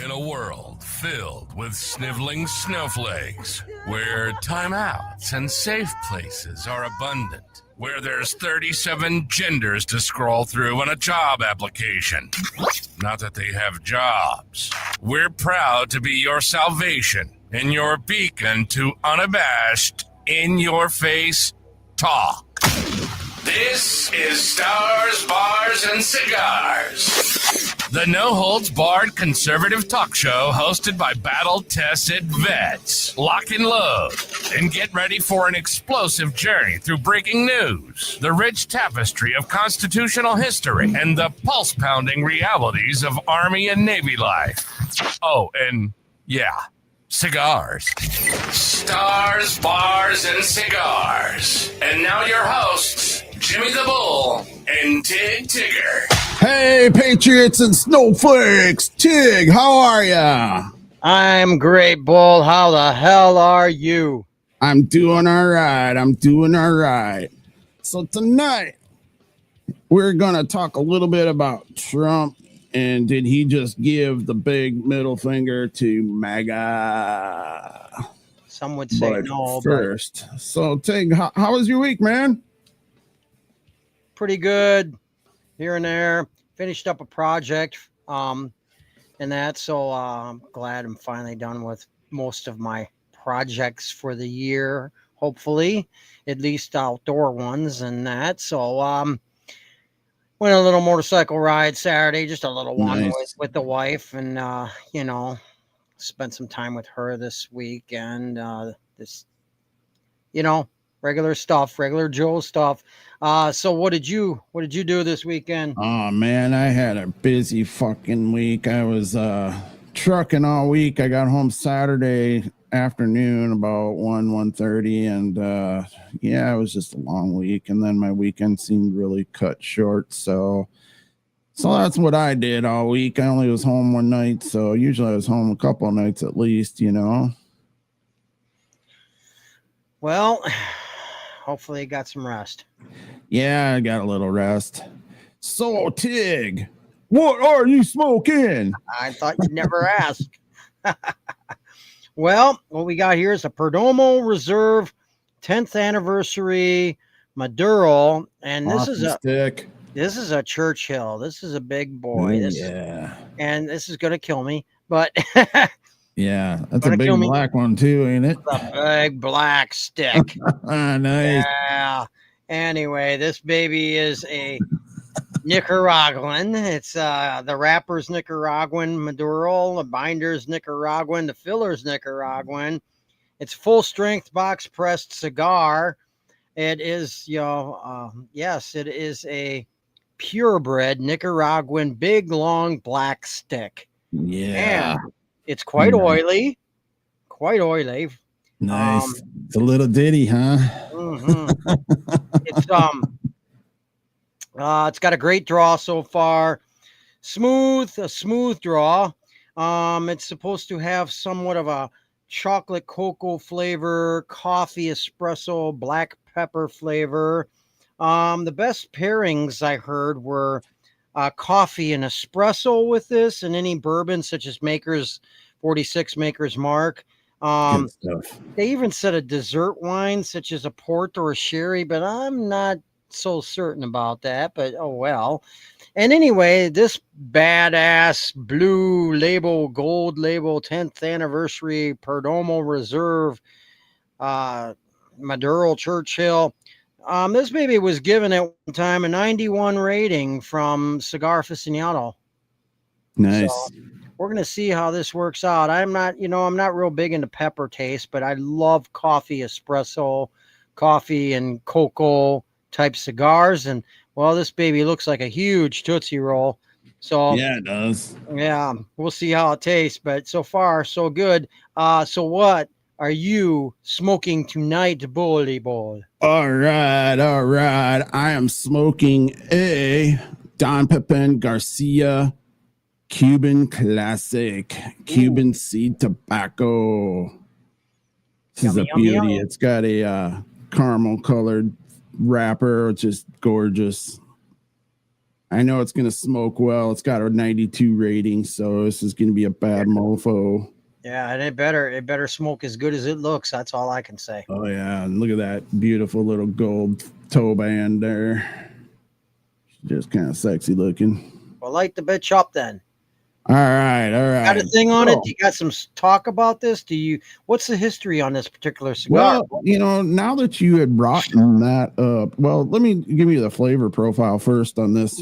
In a world filled with sniveling snowflakes, where timeouts and safe places are abundant, where there's 37 genders to scroll through in a job application. Not that they have jobs. We're proud to be your salvation and your beacon to unabashed, in-your-face talk. This is Stars, Bars, and Cigars, the no-holds-barred conservative talk show hosted by battle-tested vets. Lock and load and get ready for an explosive journey through breaking news, the rich tapestry of constitutional history, and the pulse-pounding realities of Army and Navy life. Oh, and yeah, cigars. Stars, Bars, and Cigars. And now your hosts, Jimmy the Bull and Tig Tigger. Hey, Patriots and Snowflakes! Tig, how are ya? I'm great, Bull. How the hell are you? I'm doing all right. So tonight, we're going to talk a little bit about Trump, and did he just give the big middle finger to Maga? Some would say But no, first, so Tig, how was your week, man? Pretty good. Here and there, finished up a project, and that. So I'm glad I'm finally done with most of my projects for the year. Hopefully, at least outdoor ones and that. So went on a little motorcycle ride Saturday, just a little one Nice. with the wife, and spent some time with her this week, and regular stuff, regular Joe stuff. So what did you do this weekend? Oh man, I had a busy fucking week. I was trucking all week. I got home Saturday afternoon about 1:30, and it was just a long week, and then my weekend seemed really cut short, so that's what I did all week. I only was home one night, so usually I was home a couple of nights at least, Well, hopefully you got some rest. Yeah, I got a little rest. So, Tig, what are you smoking? I thought you'd never ask. Well, what we got here is a Perdomo Reserve 10th anniversary Maduro, and this is a Churchill. This is a big boy. And this is gonna kill me, but yeah, that's a big black one too, ain't it? A big black stick. Nice. Yeah. Anyway, this baby is a Nicaraguan. It's the wrapper's Nicaraguan Maduro, the binder's Nicaraguan, the filler's Nicaraguan. It's full strength box pressed cigar. It is, yes, it is a purebred Nicaraguan big long black stick. Yeah. And it's quite oily. Quite oily. Nice. It's a little ditty, huh? Mm-hmm. It's got a great draw so far. A smooth draw. It's supposed to have somewhat of a chocolate cocoa flavor, coffee espresso, black pepper flavor. The best pairings I heard were coffee and espresso with this, and any bourbon such as Maker's 46 Maker's Mark. Good stuff. They even said a dessert wine such as a port or a sherry, but I'm not so certain about that, but oh well. And anyway, this badass blue label, gold label 10th anniversary Perdomo Reserve Maduro Churchill. This baby was given at one time a 91 rating from Cigar Aficionado. Nice. So we're going to see how this works out. I'm not real big into pepper taste, but I love coffee, espresso, coffee and cocoa type cigars. And well, this baby looks like a huge Tootsie Roll. So yeah, it does. Yeah, we'll see how it tastes, but so far so good. So what are you smoking tonight, Bully Boy? All right. I am smoking a Don Pepin Garcia Cuban Classic Cuban seed tobacco. This is a beauty. It's got a caramel colored wrapper, which is gorgeous. I know it's going to smoke well. It's got a 92 rating, so this is going to be a bad mofo. Yeah, and it better smoke as good as it looks. That's all I can say. Oh, yeah. And look at that beautiful little gold toe band there. Just kind of sexy looking. Well, light the bitch up then. All right. Got a thing on it? You got some talk about this? What's the history on this particular cigar? Well, now that you had brought that up, well, let me give you the flavor profile first on this.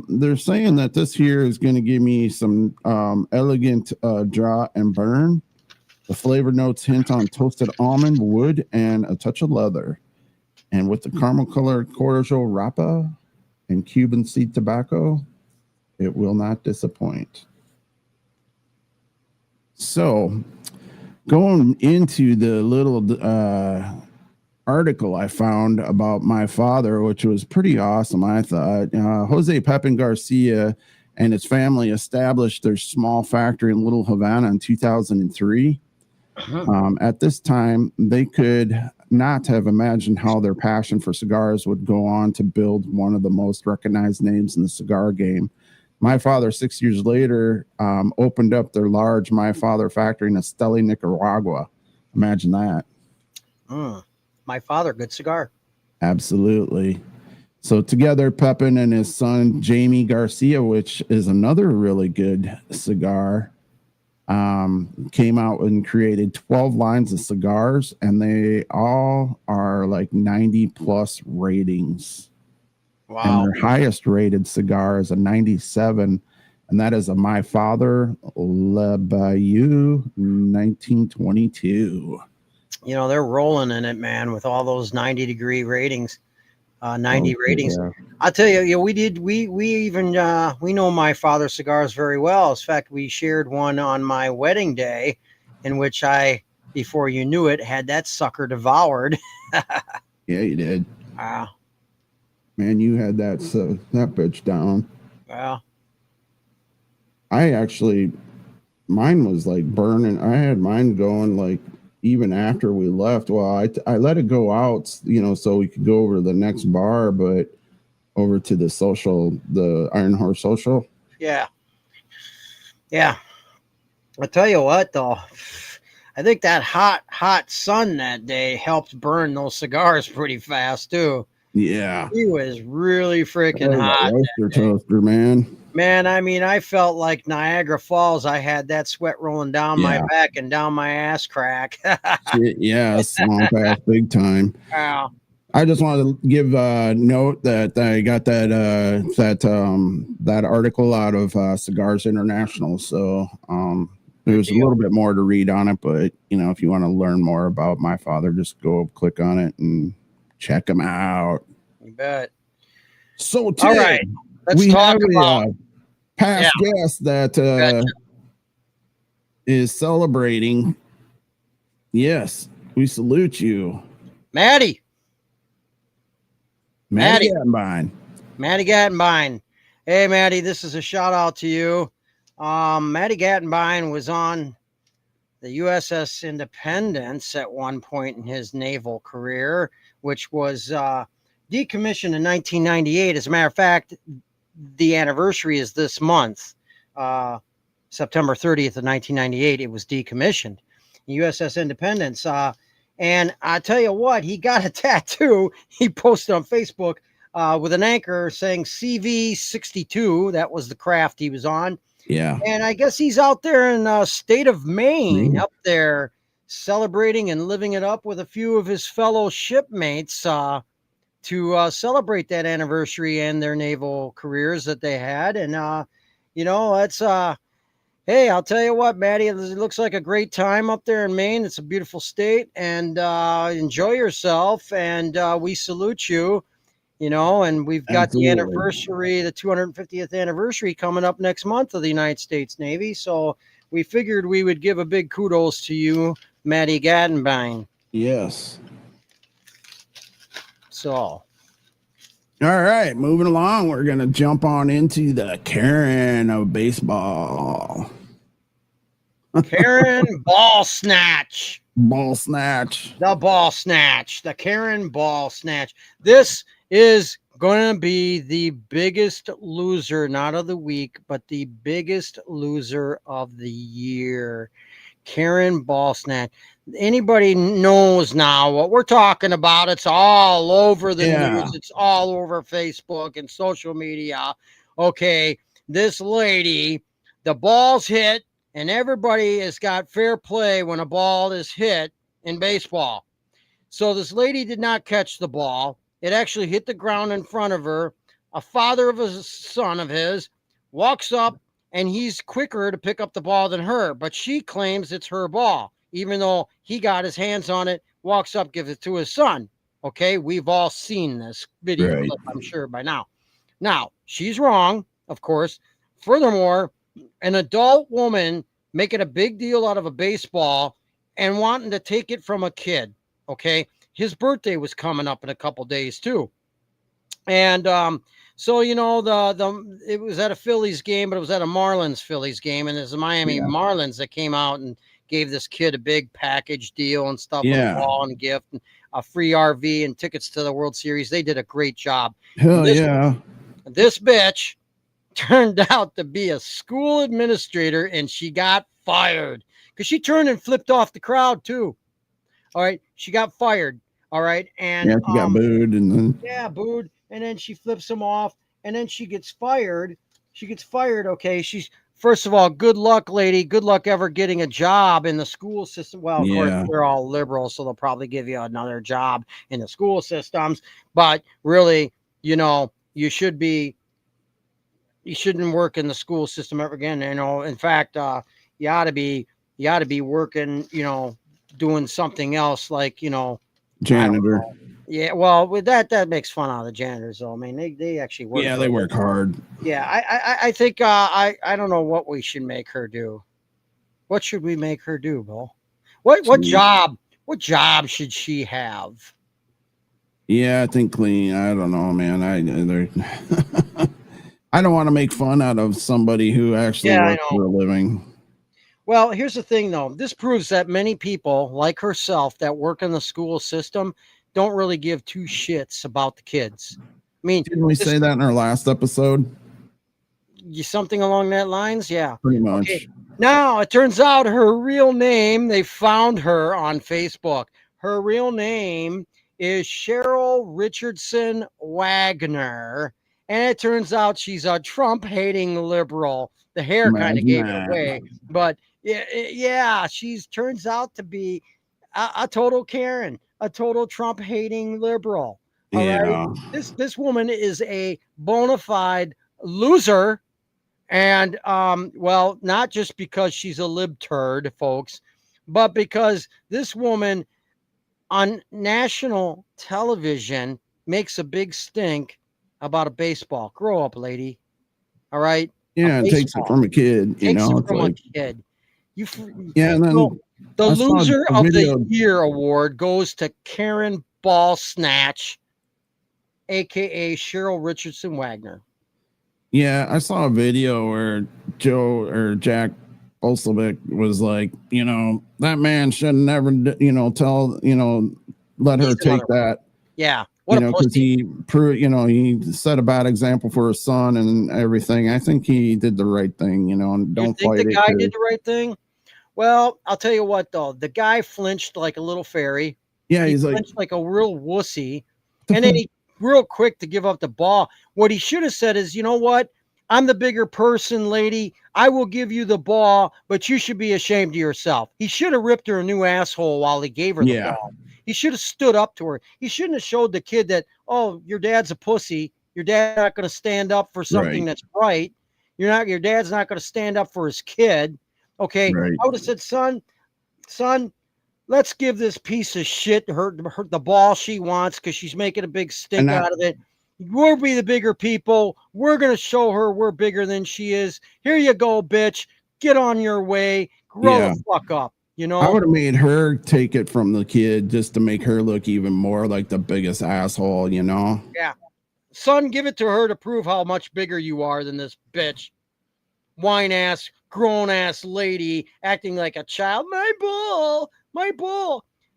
They're saying that this here is going to give me some elegant draw and burn. The flavor notes hint on toasted almond, wood, and a touch of leather. And with the caramel colored cordial rapa and Cuban seed tobacco, it will not disappoint. So, going into the little article I found about my father, which was pretty awesome, I thought. Jose Pepin Garcia and his family established their small factory in Little Havana in 2003. At this time, they could not have imagined how their passion for cigars would go on to build one of the most recognized names in the cigar game. My father, 6 years later, opened up their large My Father factory in Esteli, Nicaragua. Imagine that. My Father, good cigar. Absolutely. So together, Pepin and his son, Jamie Garcia, which is another really good cigar, came out and created 12 lines of cigars, and they all are like 90 plus ratings. Wow. And their highest rated cigar is a 97, and that is a My Father Le Bayou 1922. You know, they're rolling in it, man, with all those 90-degree ratings. 90 ratings. Yeah. I'll tell you, we know My Father cigars very well. In fact, we shared one on my wedding day in which I, before you knew it, had that sucker devoured. Yeah, you did. Wow. Man, you had that bitch down. Wow. Mine was like burning. I had mine going like even after we left. Well, I let it go out, so we could go over to the next bar, but over to the Iron Horse Social. Yeah. Yeah. I'll tell you what, though. I think that hot sun that day helped burn those cigars pretty fast, too. Yeah. He was really freaking hot. Roaster toaster, man. Man, I mean, I felt like Niagara Falls. I had that sweat rolling down my back and down my ass crack. Yeah, swamp ass big time. Wow. I just wanted to give a note that I got that article out of Cigars International. So there's a little bit more to read on it, but if you want to learn more about My Father, just go click on it and check them out. You bet. So all right, let's talk about past guest that is celebrating. Yes, we salute you, Maddie Gattenbein. Maddie Gattenbein. Hey, Maddie, this is a shout out to you. Maddie Gattenbein was on the USS Independence at one point in his naval career, which was decommissioned in 1998. As a matter of fact, the anniversary is this month, September 30th of 1998. It was decommissioned. USS Independence. And I tell you what, he got a tattoo. He posted on Facebook with an anchor saying CV62. That was the craft he was on. Yeah. And I guess he's out there in state of Maine, up there celebrating and living it up with a few of his fellow shipmates to celebrate that anniversary and their naval careers that they had. And, that's, hey, I'll tell you what, Maddie, it looks like a great time up there in Maine. It's a beautiful state, and enjoy yourself. And we salute you. And we've got the anniversary, the 250th anniversary coming up next month of the United States Navy. So we figured we would give a big kudos to you, Maddie Gattenbein. Yes. So. All right, moving along. We're going to jump on into the Karen of baseball. Karen Ball Snatch. Ball Snatch. The Ball Snatch. The Karen Ball Snatch. This is going to be the biggest loser, not of the week, but the biggest loser of the year. Karen Ballsnatch. Anybody knows now what we're talking about. It's all over the news. It's all over Facebook and social media. Okay, this lady, the ball's hit, and everybody has got fair play when a ball is hit in baseball. So this lady did not catch the ball. It actually hit the ground in front of her. A father of a son of his walks up, and he's quicker to pick up the ball than her, but she claims it's her ball, even though he got his hands on it, walks up, gives it to his son. Okay, we've all seen this video clip, I'm sure, by now. Now, she's wrong, of course. Furthermore, an adult woman making a big deal out of a baseball and wanting to take it from a kid. Okay, his birthday was coming up in a couple days too, and so you know it was at a Phillies game, but it was at a Marlins Phillies game, and there's the Miami Marlins that came out and gave this kid a big package deal and stuff with a ball and gift and a free RV and tickets to the World Series. They did a great job. Hell This bitch turned out to be a school administrator, and she got fired because she turned and flipped off the crowd too. All right, she got fired. All right, and she got booed, and then booed, and then she flips him off, and then she gets fired. She gets fired. Okay, she's first of all, good luck, lady. Good luck ever getting a job in the school system. Well, of course, we're all liberals, so they'll probably give you another job in the school systems. But really, you know, you shouldn't work in the school system ever again. You know, in fact, you ought to be working, you know, doing something else like, you know, janitor. Yeah, well, with that makes fun out of the janitors, though. I mean, they actually work. Yeah, they work hard. Yeah, I think I don't know what we should make her do. What should we make her do, Bill? What job should she have? Yeah, I think clean. I don't know, man. I don't want to make fun out of somebody who actually works for a living. Well, here's the thing, though. This proves that many people like herself that work in the school system don't really give two shits about the kids. I mean, didn't we say that in our last episode? Something along that lines? Yeah. Pretty much. Okay. Now, it turns out her real name, they found her on Facebook. Her real name is Cheryl Richardson Wagner. And it turns out she's a Trump-hating liberal. The hair kind of gave it away. But yeah, turns out to be a total Karen, a total Trump-hating liberal. All right? This woman is a bona fide loser. And, well, not just because she's a libturd, folks, but because this woman on national television makes a big stink about a baseball. Grow up, lady. All right? Yeah, it takes it from a kid. Takes it from a kid. And then the loser of the year award goes to Karen Ballsnatch, a.k.a. Cheryl Richardson Wagner. Yeah, I saw a video where Joe or Jack Olsovic was like, you know, that man should never, you know, let her take that. Yeah. What a pussy. Because he set a bad example for his son and everything. I think he did the right thing, you know, and don't fight it. The guy did the right thing? Well, I'll tell you what, though. The guy flinched like a little fairy. Yeah, he flinched like a real wussy. And then he real quick to give up the ball. What he should have said is, you know what? I'm the bigger person, lady. I will give you the ball, but you should be ashamed of yourself. He should have ripped her a new asshole while he gave her the ball. He should have stood up to her. He shouldn't have showed the kid that, oh, your dad's a pussy. Your dad's not going to stand up for something that's right. Your dad's not going to stand up for his kid. Okay. Right. I would have said, son, let's give this piece of shit her the ball she wants because she's making a big stink out of it. We'll be the bigger people. We're going to show her we're bigger than she is. Here you go, bitch. Get on your way. Grow the fuck up. You know, I would have made her take it from the kid just to make her look even more like the biggest asshole, you know? Yeah. Son, give it to her to prove how much bigger you are than this bitch. Whine ass, grown ass lady acting like a child. My ball.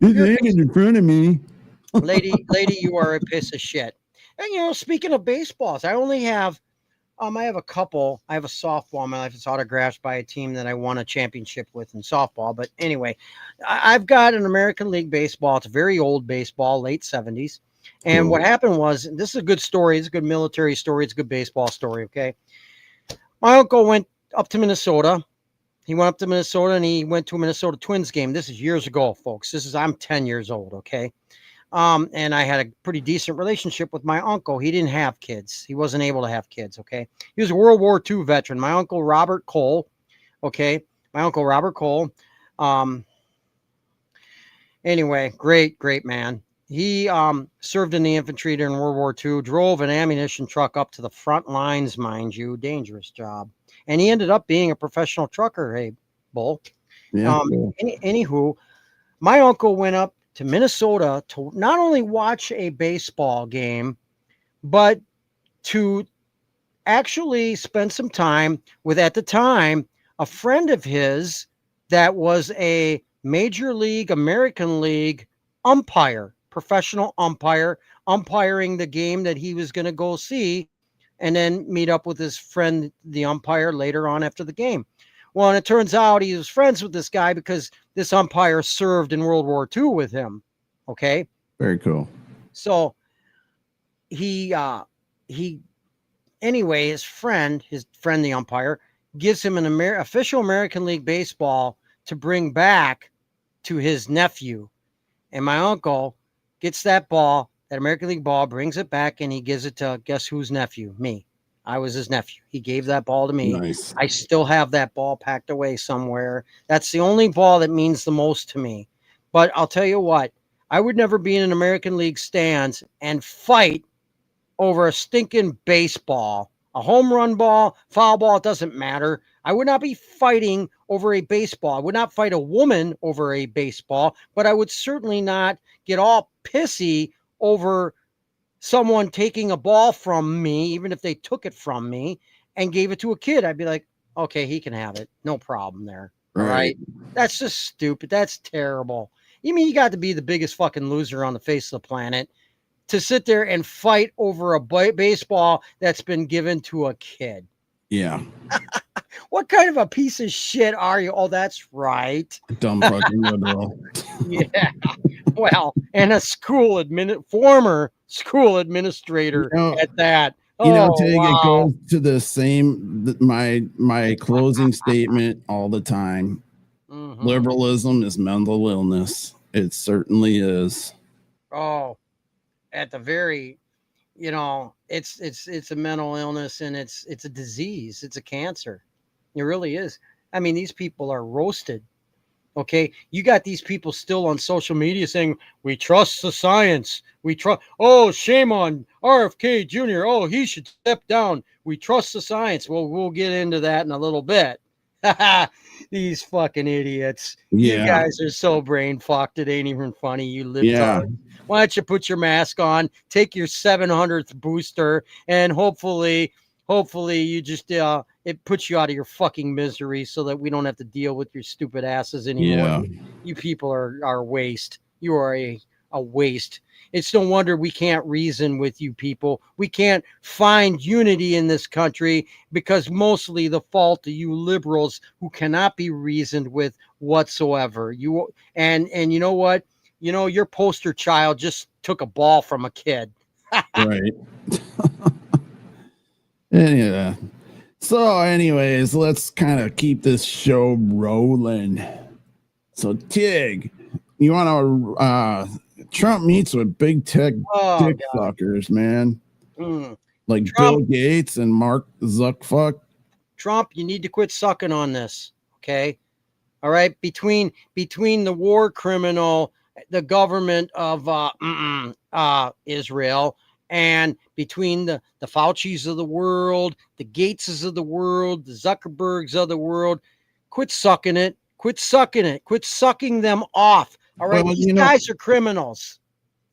This egg is in front of me. lady, you are a piece of shit. And speaking of baseballs, I have a couple. I have a softball in my life. It's autographed by a team that I won a championship with in softball. But anyway, I've got an American League baseball. It's a very old baseball, late 70s. And what happened was, this is a good story. It's a good military story. It's a good baseball story. Okay. My uncle went up to Minnesota. He went up to Minnesota and he went to a Minnesota Twins game. This is years ago, folks. I'm 10 years old. Okay. And I had a pretty decent relationship with my uncle. He didn't have kids. He wasn't able to have kids. Okay. He was a World War II veteran. My uncle, Robert Cole. Okay. My uncle, Robert Cole. Anyway, great man. He served in the infantry during World War II, drove an ammunition truck up to the front lines, mind you. Dangerous job. And he ended up being a professional trucker. Hey, Bull. Yeah. Anywho, my uncle went up to Minnesota to not only watch a baseball game, but to actually spend some time with, at the time, a friend of his that was a Major League, American League umpire, professional umpire, umpiring the game that he was going to go see, and then meet up with his friend, the umpire, later on after the game. Well, and it turns out he was friends with this guy because this umpire served in World War II with him. Okay. Very cool. So anyway, his friend, the umpire, gives him an official American League baseball to bring back to his nephew. And my uncle gets that ball, that American League ball, brings it back, and he gives it to, guess whose nephew? Me. I was his nephew. He gave that ball to me. Nice. I still have that ball packed away somewhere. That's the only ball that means the most to me. But I'll tell you what, I would never be in an American League stands and fight over a stinking baseball, a home run ball, foul ball, it doesn't matter. I would not be fighting over a baseball. I would not fight a woman over a baseball, but I would certainly not get all pissy over someone taking a ball from me, even if they took it from me and gave it to a kid. I'd be like, okay, he can have it. No problem there. All right. That's just stupid. That's terrible. You mean you got to be the biggest fucking loser on the face of the planet to sit there and fight over a baseball that's been given to a kid? Yeah. What kind of a piece of shit are you? Oh, that's right. Dumb fucking liberal. Yeah. Well, and a former school administrator at that. Tig, wow. It goes to the same, my closing statement all the time. Mm-hmm. Liberalism is mental illness. It certainly is. Oh, at the very, it's a mental illness, and it's a disease. It's a cancer. It really is. I mean, these people are roasted. Okay. You got these people still on social media saying, we trust the science. Oh, shame on RFK Jr. Oh, he should step down. We trust the science. Well, we'll get into that in a little bit. These fucking idiots. Yeah. You guys are so brain fucked. It ain't even funny. You libtards. Why don't you put your mask on, take your 700th booster, and hopefully you just, it puts you out of your fucking misery so that we don't have to deal with your stupid asses anymore. Yeah. You people are waste. You are a waste. It's no wonder we can't reason with you people. We can't find unity in this country because mostly the fault of you liberals who cannot be reasoned with whatsoever. And you know what? Your poster child just took a ball from a kid. Right. Yeah. So anyways, let's kind of keep this show rolling. So Tig, you want to Trump meets with big tech dick fuckers, man. Like Trump, Bill Gates and Mark Zuckerberg. Trump, you need to quit sucking on this. Okay. All right. Between the war criminal, the government of Israel, and between the Faucis of the world, the Gateses of the world, the Zuckerbergs of the world, quit sucking it. Quit sucking it. Quit sucking them off. All right. Well, these guys are criminals.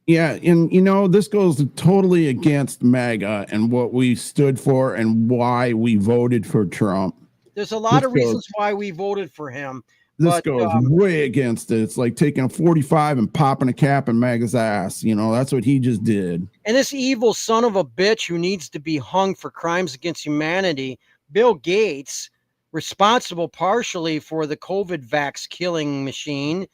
Yeah. And, this goes totally against MAGA and what we stood for and why we voted for Trump. There's a lot of reasons why we voted for him. This But, goes way against it. It's like taking a 45 and popping a cap in Maga's ass. You know, that's what he just did. And this evil son of a bitch who needs to be hung for crimes against humanity, Bill Gates, responsible partially for the COVID vax killing machine.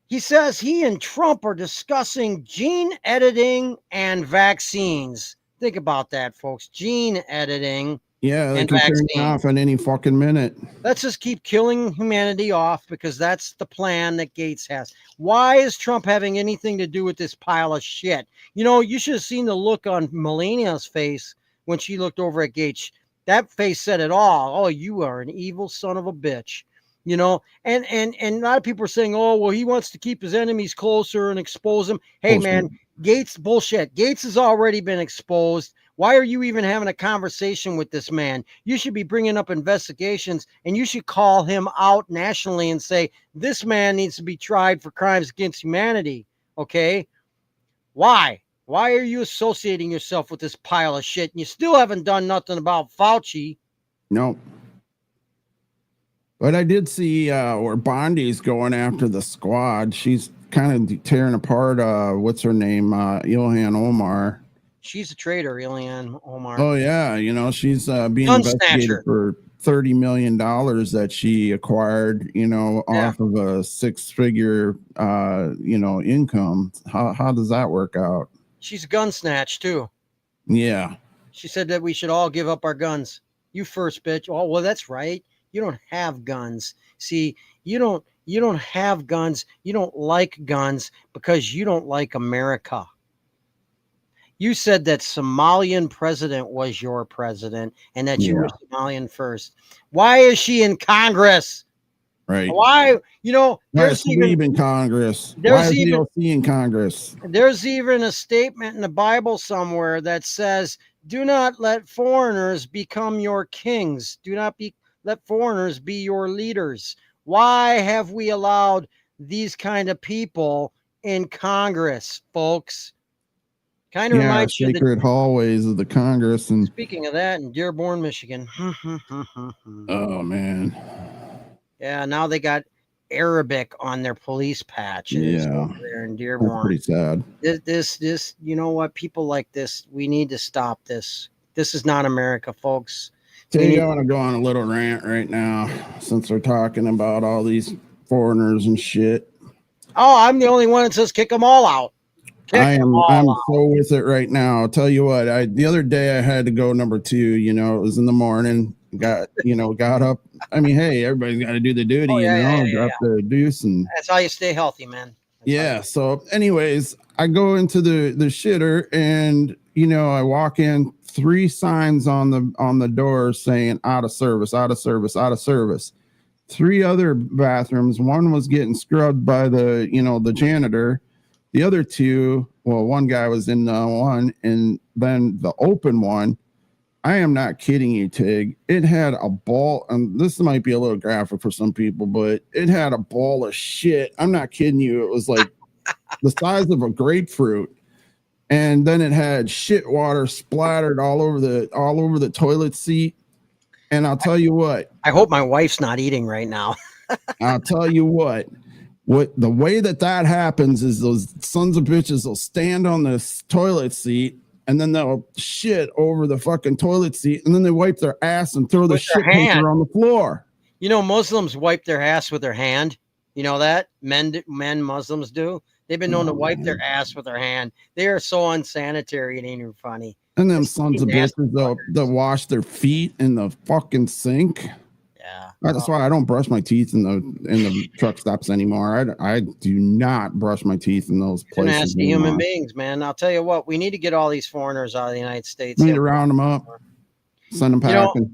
He says he and Trump are discussing gene editing and vaccines. Think about that, folks. Gene editing. Yeah, they and can turn vaccine. you off at any fucking minute. Let's just keep killing humanity off because that's the plan that Gates has. Why is Trump having anything to do with this pile of shit? You know, you should have seen the look on Melania's face when she looked over at Gates. That face said it all. Oh, you are an evil son of a bitch. You know, and a lot of people are saying, oh, well, he wants to keep his enemies closer and expose them. Hey, man, Gates, bullshit. Gates has already been exposed. Why are you even having a conversation with this man? You should be bringing up investigations, and you should call him out nationally and say, this man needs to be tried for crimes against humanity. Okay? Why? Why are you associating yourself with this pile of shit? And you still haven't done nothing about Fauci. No. But I did see where Bondi's going after the squad. She's kind of tearing apart, what's her name? Ilhan Omar. She's a traitor, Ilhan Omar. Oh, yeah. You know, she's being investigated for $30 million that she acquired, you know, off of a 6-figure, you know, income. How does that work out? She's a gun snatch, too. Yeah. She said that we should all give up our guns. You first, bitch. Oh, well, that's right. You don't have guns. See, you don't have guns. You don't like guns because you don't like America. You said that Somalian president was your president and that you were Somalian first. Why is she in Congress? Right. Why? You know, there's even in Congress. Why is ELC in Congress? There's even a statement in the Bible somewhere that says, do not let foreigners become your kings. Do not let foreigners be your leaders. Why have we allowed these kind of people in Congress, folks? Kind of reminds you of the sacred hallways of the Congress. And speaking of that, in Dearborn, Michigan. Oh, man. Yeah, now they got Arabic on their police patches over there in Dearborn. That's pretty sad. This, you know what? People like this, we need to stop this. This is not America, folks. I want to go on a little rant right now since we're talking about all these foreigners and shit. Oh, I'm the only one that says kick them all out. I'm so with it right now. I'll tell you what, the other day I had to go number 2, you know, it was in the morning, got up. I mean, hey, everybody's got to do the duty, drop the deuce. And that's how you stay healthy, man. So anyways, I go into the shitter and, you know, I walk in, 3 signs on the door saying out of service, out of service, out of service. 3 other bathrooms. One was getting scrubbed by the janitor. The other 2, well, one guy was in one, and then the open one, I am not kidding you, Tig. It had a ball, and this might be a little graphic for some people, but it had a ball of shit. I'm not kidding you. It was like the size of a grapefruit. And then it had shit water splattered all over the toilet seat. And I'll tell you what. I hope my wife's not eating right now. I'll tell you what the way that happens is those sons of bitches will stand on the toilet seat and then they'll shit over the fucking toilet seat and then they wipe their ass and throw the shit paper on the floor. You know, Muslims wipe their ass with their hand. You know that? Men Muslims do. They've been known to wipe their ass with their hand. They are so unsanitary, it ain't even funny. And them sons of bitches, they'll wash their feet in the fucking sink. Yeah. That's why I don't brush my teeth in the truck stops anymore. I do not brush my teeth in those places. Nasty human beings, man. I'll tell you what, we need to get all these foreigners out of the United States. We need to round them up, send them packing. You know,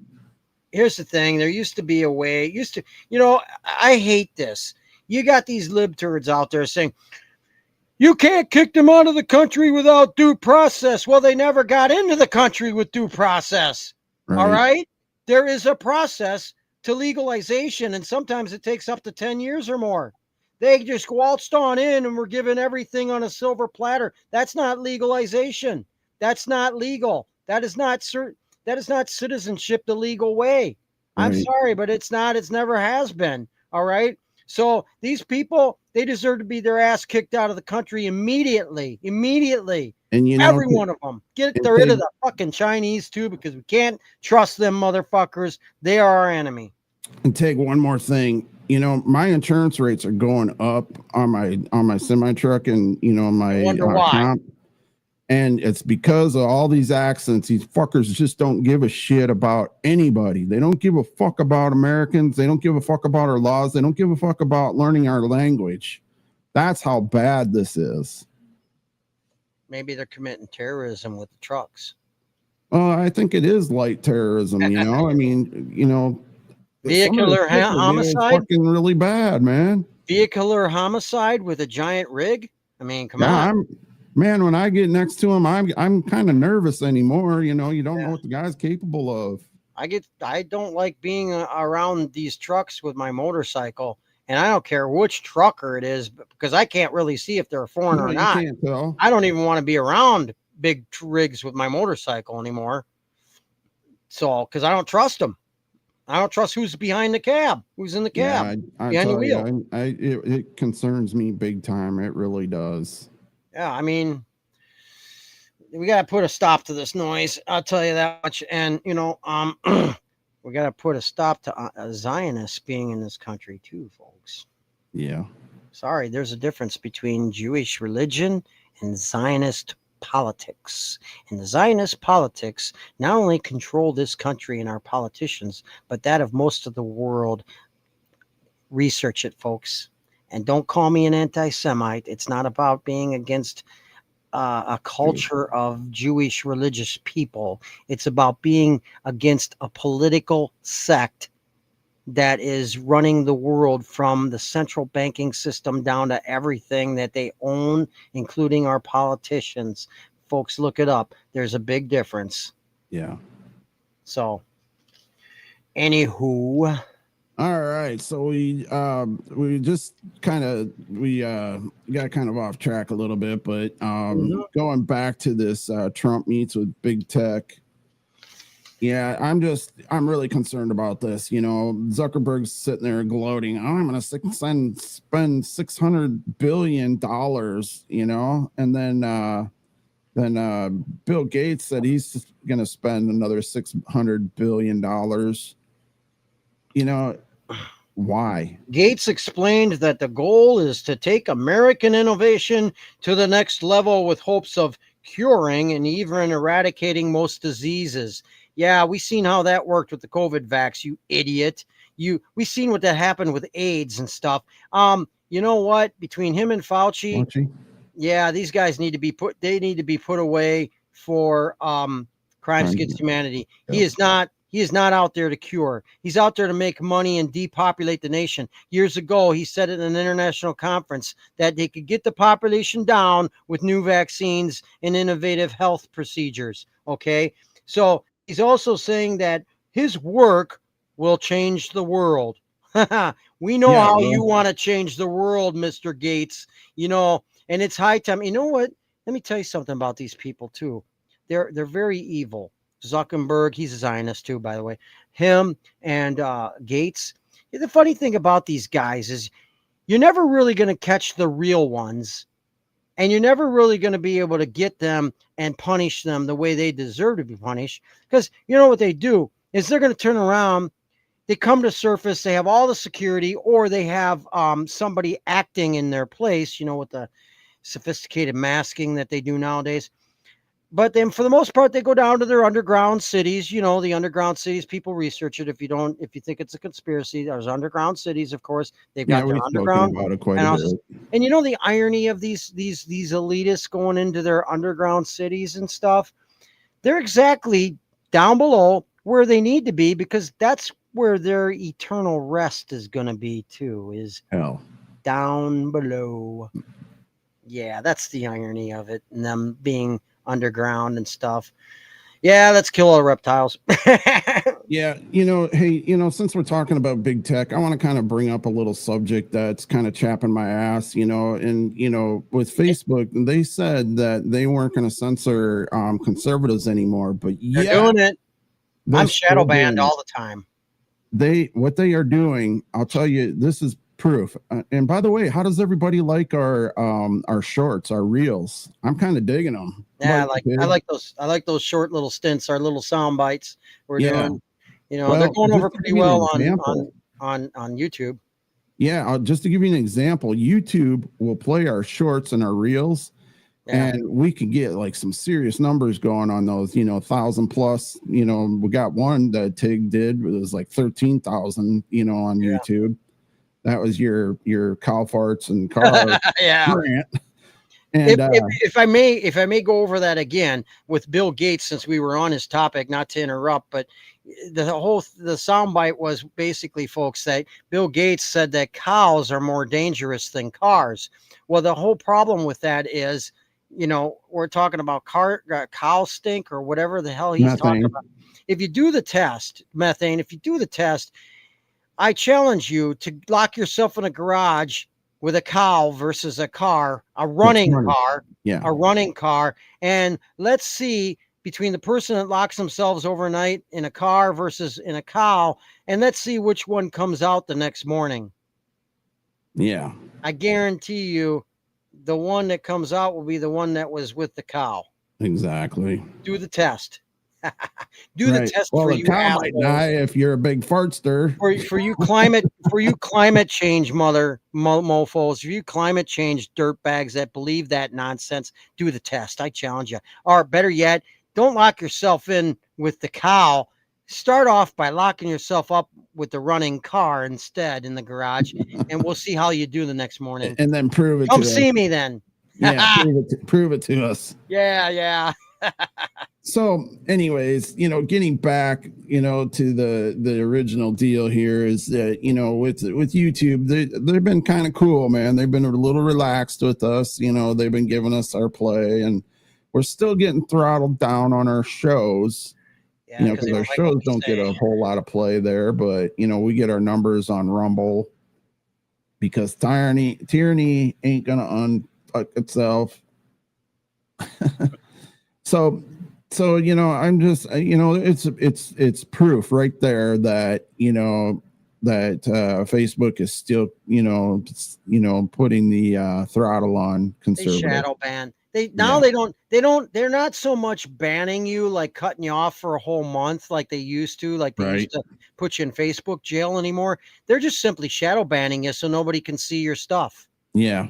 here's the thing. There used to be a way. I hate this. You got these libturds out there saying, you can't kick them out of the country without due process. Well, they never got into the country with due process. Right. All right? There is a process to legalization, and sometimes it takes up to 10 years or more. They just waltzed on in and were given everything on a silver platter. That's not legalization. That's not legal. That is not citizenship the legal way. Right. I'm sorry, but it's not. It's never has been. All right. So these people, they deserve to be their ass kicked out of the country immediately. Immediately. And you know, every one of them. Get rid of the fucking Chinese too, because we can't trust them motherfuckers. They are our enemy. And take one more thing. You know, my insurance rates are going up on my semi truck and my comp. And it's because of all these accents. These fuckers just don't give a shit about anybody. They don't give a fuck about Americans. They don't give a fuck about our laws. They don't give a fuck about learning our language. That's how bad this is. Maybe they're committing terrorism with the trucks. I think it is light terrorism, I mean, vehicular homicide, fucking really bad, man. Vehicular homicide with a giant rig. I mean, come on. Man, when I get next to him, I'm kind of nervous anymore. You don't know what the guy's capable of. I don't like being around these trucks with my motorcycle, and I don't care which trucker it is, because I can't really see if they're a foreigner or not. Can't tell. I don't even want to be around big rigs with my motorcycle anymore. So, because I don't trust them. I don't trust who's behind the cab, who's in the cab, behind the wheel. It concerns me big time. It really does. Yeah, I mean, we got to put a stop to this noise. I'll tell you that much. And, we got to put a stop to Zionists being in this country too, folks. Yeah. Sorry, there's a difference between Jewish religion and Zionist politics. And the Zionist politics not only control this country and our politicians, but that of most of the world. Research it, folks. And don't call me an anti-Semite. It's not about being against a culture of Jewish religious people. It's about being against a political sect that is running the world, from the central banking system down to everything that they own, including our politicians. Folks, look it up. There's a big difference. Yeah. So, anywho. All right, so we got kind of off track a little bit, but going back to this Trump meets with big tech. Yeah, I'm really concerned about this. Zuckerberg's sitting there gloating, I'm going to spend $600 billion, and then Bill Gates said he's going to spend another $600 billion. Why? Gates explained that the goal is to take American innovation to the next level with hopes of curing and even eradicating most diseases. Yeah, we seen how that worked with the COVID vax, you idiot. We seen what that happened with AIDS and stuff. You know what? Between him and Fauci, yeah, these guys need to be put away for crimes against humanity. Yep. He is not out there to cure. He's out there to make money and depopulate the nation. Years ago, he said at an international conference that they could get the population down with new vaccines and innovative health procedures. Okay. So he's also saying that his work will change the world. We know how you want to change the world, Mr. Gates, and it's high time. You know what? Let me tell you something about these people too. They're very evil. Zuckerberg, he's a Zionist too, by the way. Him and Gates. The funny thing about these guys is you're never really going to catch the real ones, and you're never really going to be able to get them and punish them the way they deserve to be punished. Because you know what they do is they're going to turn around, they come to surface, they have all the security, or they have somebody acting in their place, with the sophisticated masking that they do nowadays. But then for the most part, they go down to their underground cities. The underground cities, people research it. If you think it's a conspiracy, there's underground cities, of course. They've got their underground. About it quite a bit. And the irony of these elitists going into their underground cities and stuff, they're exactly down below where they need to be, because that's where their eternal rest is going to be too, is hell down below. Yeah, that's the irony of it, and them being underground and stuff. Yeah, let's kill all the reptiles. Yeah, hey, since we're talking about big tech, I want to kind of bring up a little subject that's kind of chapping my ass, and with Facebook, they said that they weren't going to censor conservatives anymore, but they're doing it. I'm shadow banned all the time. what they are doing, I'll tell you, this is proof. And by the way, how does everybody like our shorts, our reels? I'm kind of digging them. Yeah, I like those short little stints, our little sound bites we're doing. You know, Well, they're going just over to pretty give you an well example. on YouTube. Yeah, just to give you an example, YouTube will play our shorts and our reels, and we could get like some serious numbers going on those, 1,000 plus. We got one that Tig did, it was like 13,000, on YouTube. That was your cow farts and car rant. And if I may go over that again with Bill Gates, since we were on his topic, not to interrupt, but the soundbite was basically, folks, that Bill Gates said that cows are more dangerous than cars. Well, the whole problem with that is, we're talking about cow stink or whatever the hell he's talking about. If you do the test, methane, if you do the test, I challenge you to lock yourself in a garage with a cow versus a car, a running car. And let's see, between the person that locks themselves overnight in a car versus in a cow, and let's see which one comes out the next morning. Yeah. I guarantee you the one that comes out will be the one that was with the cow. Exactly. Do the test. The test well, for the you cow might die if you're a big fartster. For you climate change mofos, for you climate change dirtbags that believe that nonsense, do the test. I challenge you. Or better yet, don't lock yourself in with the cow. Start off by locking yourself up with the running car instead in the garage, and we'll see how you do the next morning. And then prove it. Come see me then. Yeah, prove it to us. Yeah. So anyways, getting back, to the original deal here is that, with YouTube, they've been kind of cool, man. They've been a little relaxed with us. They've been giving us our play, and we're still getting throttled down on our shows. Because our shows don't get a whole lot of play there, but we get our numbers on Rumble because tyranny ain't gonna unfuck itself. So I'm just, it's proof right there that, that Facebook is still, putting the throttle on conservative. They shadow ban. They're not so much banning you, like cutting you off for a whole month like they used to, used to put you in Facebook jail anymore. They're just simply shadow banning you so nobody can see your stuff. Yeah.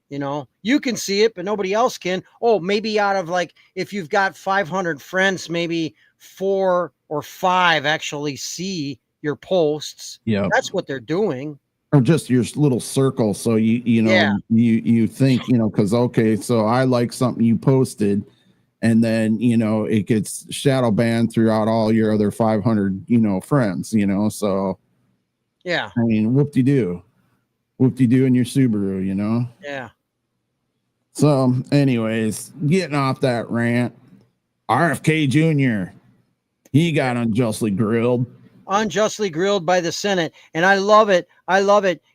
You can see it, but nobody else can. Oh, maybe out of if you've got 500 friends, maybe 4 or 5 actually see your posts. Yeah. That's what they're doing. Or just your little circle. So you think, because, okay, so I like something you posted, and then, it gets shadow banned throughout all your other 500, friends, so. Yeah. I mean, whoop-de-doo in your Subaru, Yeah. So, anyways, getting off that rant, RFK Jr., he got unjustly grilled by the Senate. And I love it.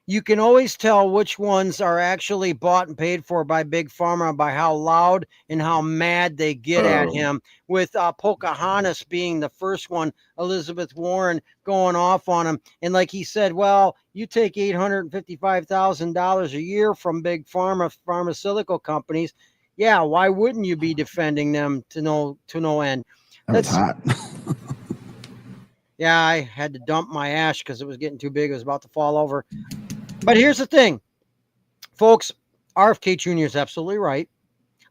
You can always tell which ones are actually bought and paid for by Big Pharma by how loud and how mad they get at him, with Pocahontas being the first one, Elizabeth Warren going off on him. And like he said, well, you take $855,000 a year from Big Pharma pharmaceutical companies. Yeah, why wouldn't you be defending them to no end? That's hot. Yeah, I had to dump my ash because it was getting too big. It was about to fall over. But here's the thing, folks. RFK Jr. is absolutely right.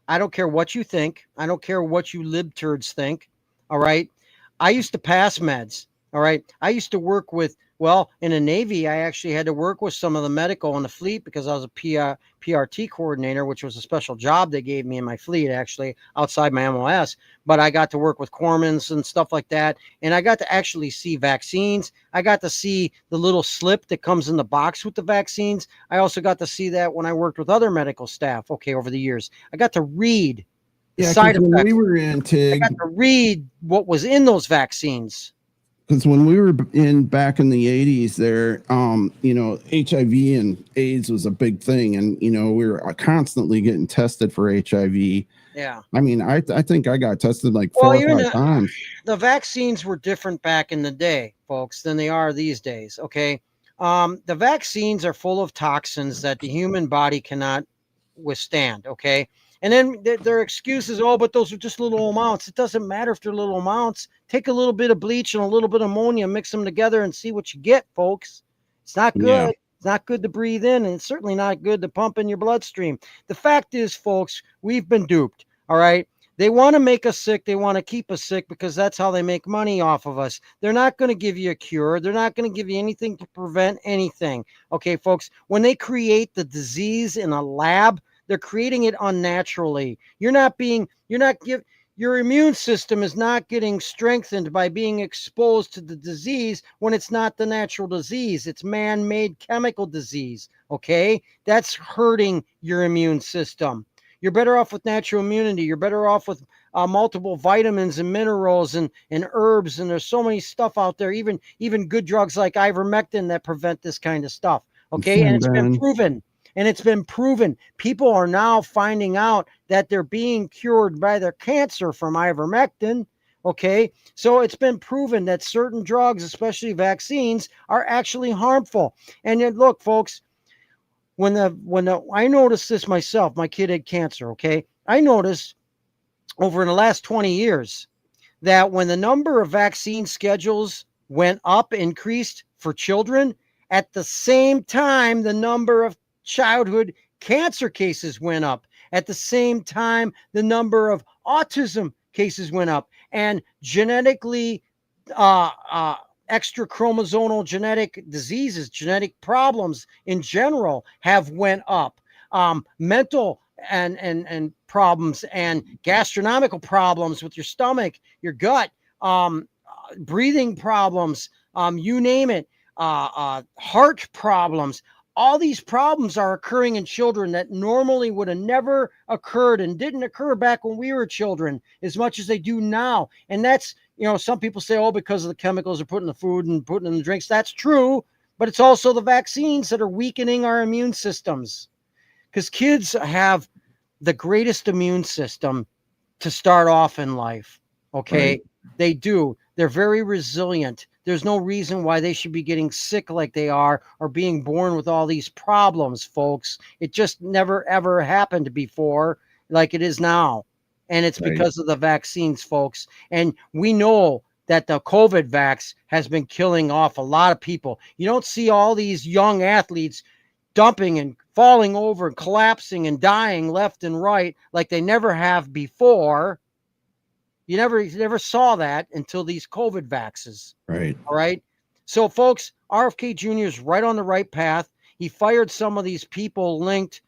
I don't care what you think. I don't care what you libturds think. All right. I used to pass meds. All right. I used to work with, in the Navy, I actually had to work with some of the medical in the fleet because I was a PRT coordinator, which was a special job they gave me in my fleet, actually, outside my MOS. But I got to work with corpsmen and stuff like that. And I got to actually see vaccines. I got to see the little slip that comes in the box with the vaccines. I also got to see that when I worked with other medical staff, over the years. I got to read the side effects. When we were in TIG, I got to read what was in those vaccines. Because when we were back in the 80s there, HIV and AIDS was a big thing. And, we were constantly getting tested for HIV. Yeah. I mean, I think I got tested like Well, 4 or even 5 times. the vaccines were different back in the day, folks, than they are these days. Okay. The vaccines are full of toxins that the human body cannot withstand. Okay. And then their excuse is, oh, but those are just little amounts. It doesn't matter if they're little amounts. Take a little bit of bleach and a little bit of ammonia, mix them together and see what you get, folks. It's not good. Yeah. It's not good to breathe in, and it's certainly not good to pump in your bloodstream. The fact is, folks, we've been duped. All right. They want to make us sick. They want to keep us sick because that's how they make money off of us. They're not going to give you a cure. They're not going to give you anything to prevent anything. Okay, folks, when they create the disease in a lab, they're creating it unnaturally. Your immune system is not getting strengthened by being exposed to the disease when it's not the natural disease. It's man-made chemical disease. Okay, that's hurting your immune system. You're better off with natural immunity. You're better off with multiple vitamins and minerals and herbs. And there's so many stuff out there, even good drugs like ivermectin that prevent this kind of stuff. Okay. And it's been proven. And it's been proven. People are now finding out that they're being cured by their cancer from ivermectin. Okay. So it's been proven that certain drugs, especially vaccines, are actually harmful. And yet, look, folks, I noticed this myself, my kid had cancer. Okay. I noticed over in the last 20 years that when the number of vaccine schedules went up, increased for children, at the same time, the number of childhood cancer cases went up. At the same time, the number of autism cases went up, and genetically, extra chromosomal genetic diseases, genetic problems in general have went up. Mental and problems and gastronomical problems with your stomach, your gut, breathing problems, you name it, heart problems. All these problems are occurring in children that normally would have never occurred and didn't occur back when we were children as much as they do now. And that's, some people say, oh, because of the chemicals are put in the food and put in the drinks. That's true. But it's also the vaccines that are weakening our immune systems, because kids have the greatest immune system to start off in life. Okay. Right. They do. They're very resilient. There's no reason why they should be getting sick like they are or being born with all these problems, folks. It just never, ever happened before like it is now. And it's because of the vaccines, folks. And we know that the COVID vax has been killing off a lot of people. You don't see all these young athletes dumping and falling over and collapsing and dying left and right like they never have before. You never saw that until these COVID vaxes. Right. All right. So, folks, RFK Jr. is right on the right path. He fired some of these people linked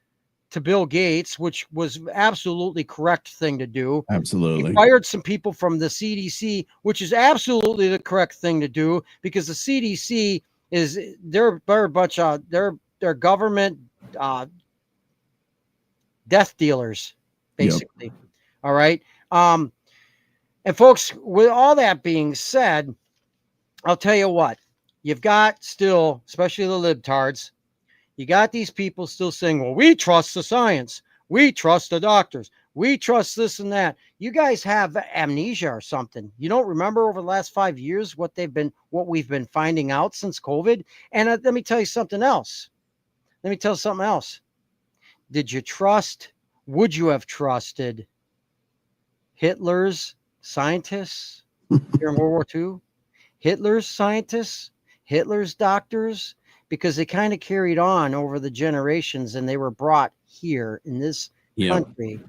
to Bill Gates, which was absolutely correct thing to do. Absolutely. He fired some people from the CDC, which is absolutely the correct thing to do, because the CDC is they're a bunch of they're government death dealers, basically. Yep. All right. And folks, with all that being said, I'll tell you what, you've got still, especially the libtards, you got these people still saying, well, we trust the science. We trust the doctors. We trust this and that. You guys have amnesia or something. You don't remember over the last 5 years what we've been finding out since COVID. And let me tell you something else. Would you have trusted Hitler's scientists during World War II? Hitler's scientists, Hitler's doctors, because they kind of carried on over the generations and they were brought here in this country.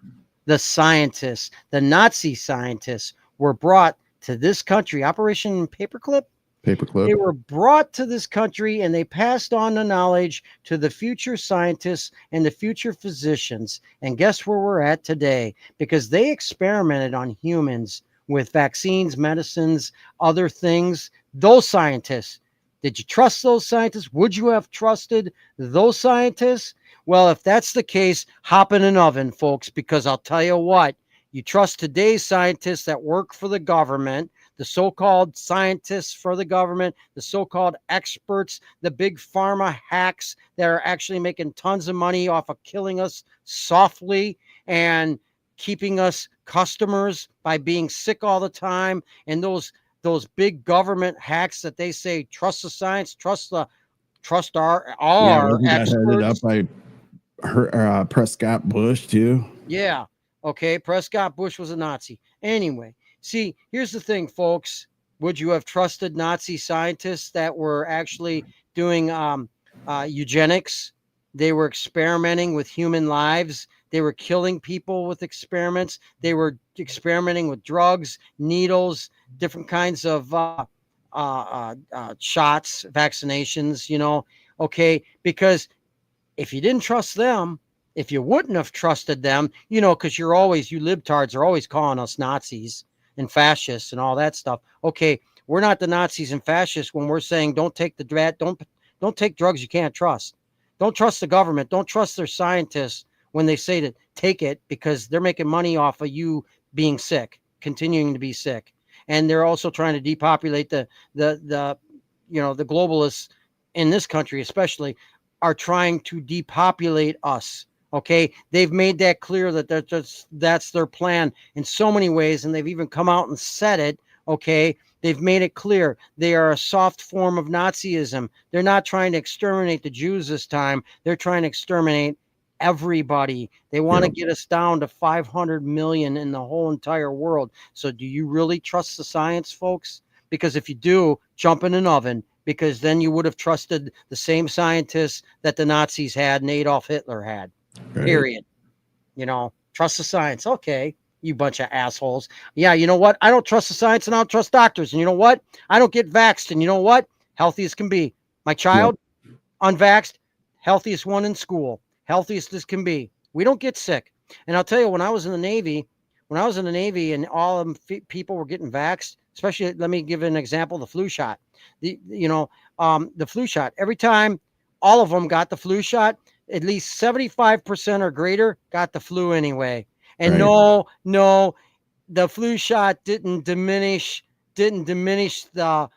The scientists, the Nazi scientists were brought to this country. Operation Paperclip. They were brought to this country and they passed on the knowledge to the future scientists and the future physicians. And guess where we're at today? Because they experimented on humans with vaccines, medicines, other things. Those scientists, did you trust those scientists? Would you have trusted those scientists? Well, if that's the case, hop in an oven, folks, because I'll tell you what, you trust today's scientists that work for the government, the so-called scientists for the government, the so-called experts, the big pharma hacks that are actually making tons of money off of killing us softly and keeping us customers by being sick all the time, and those big government hacks that they say trust the science, trust our Wasn't that headed up experts. by Prescott Bush too? Yeah. Okay. Prescott Bush was a Nazi. Anyway, see, here's the thing, folks. Would you have trusted Nazi scientists that were actually doing eugenics? They were experimenting with human lives. They were killing people with experiments. They were experimenting with drugs, needles, different kinds of shots, vaccinations, you know. Okay. Because if you didn't trust them, if you wouldn't have trusted them, you know, because you libtards are always calling us Nazis and fascists and all that stuff. Okay, we're not the Nazis and fascists when we're saying don't take don't take drugs you can't trust. Don't trust the government. Don't trust their scientists when they say to take it, because they're making money off of you being sick, continuing to be sick. And they're also trying to depopulate the globalists in this country, especially, are trying to depopulate us. Okay, they've made that clear that that's their plan in so many ways, and they've even come out and said it. Okay, they've made it clear they are a soft form of Nazism. They're not trying to exterminate the Jews this time. They're trying to exterminate everybody. They want to get us down to 500 million in the whole entire world. So do you really trust the science, folks? Because if you do, jump in an oven, because then you would have trusted the same scientists that the Nazis had and Adolf Hitler had. Right. Period. You know, trust the science. Okay, you bunch of assholes. Yeah, you know what? I don't trust the science, and I don't trust doctors. And you know what? I don't get vaxxed. And you know what? Healthy as can be. My child, unvaxxed, healthiest one in school. Healthiest as can be. We don't get sick. And I'll tell you, when I was in the Navy and all of them people were getting vaxxed, especially, let me give an example, the flu shot. The flu shot. Every time all of them got the flu shot, at least 75% or greater got the flu anyway. And right. No, the flu shot didn't diminish the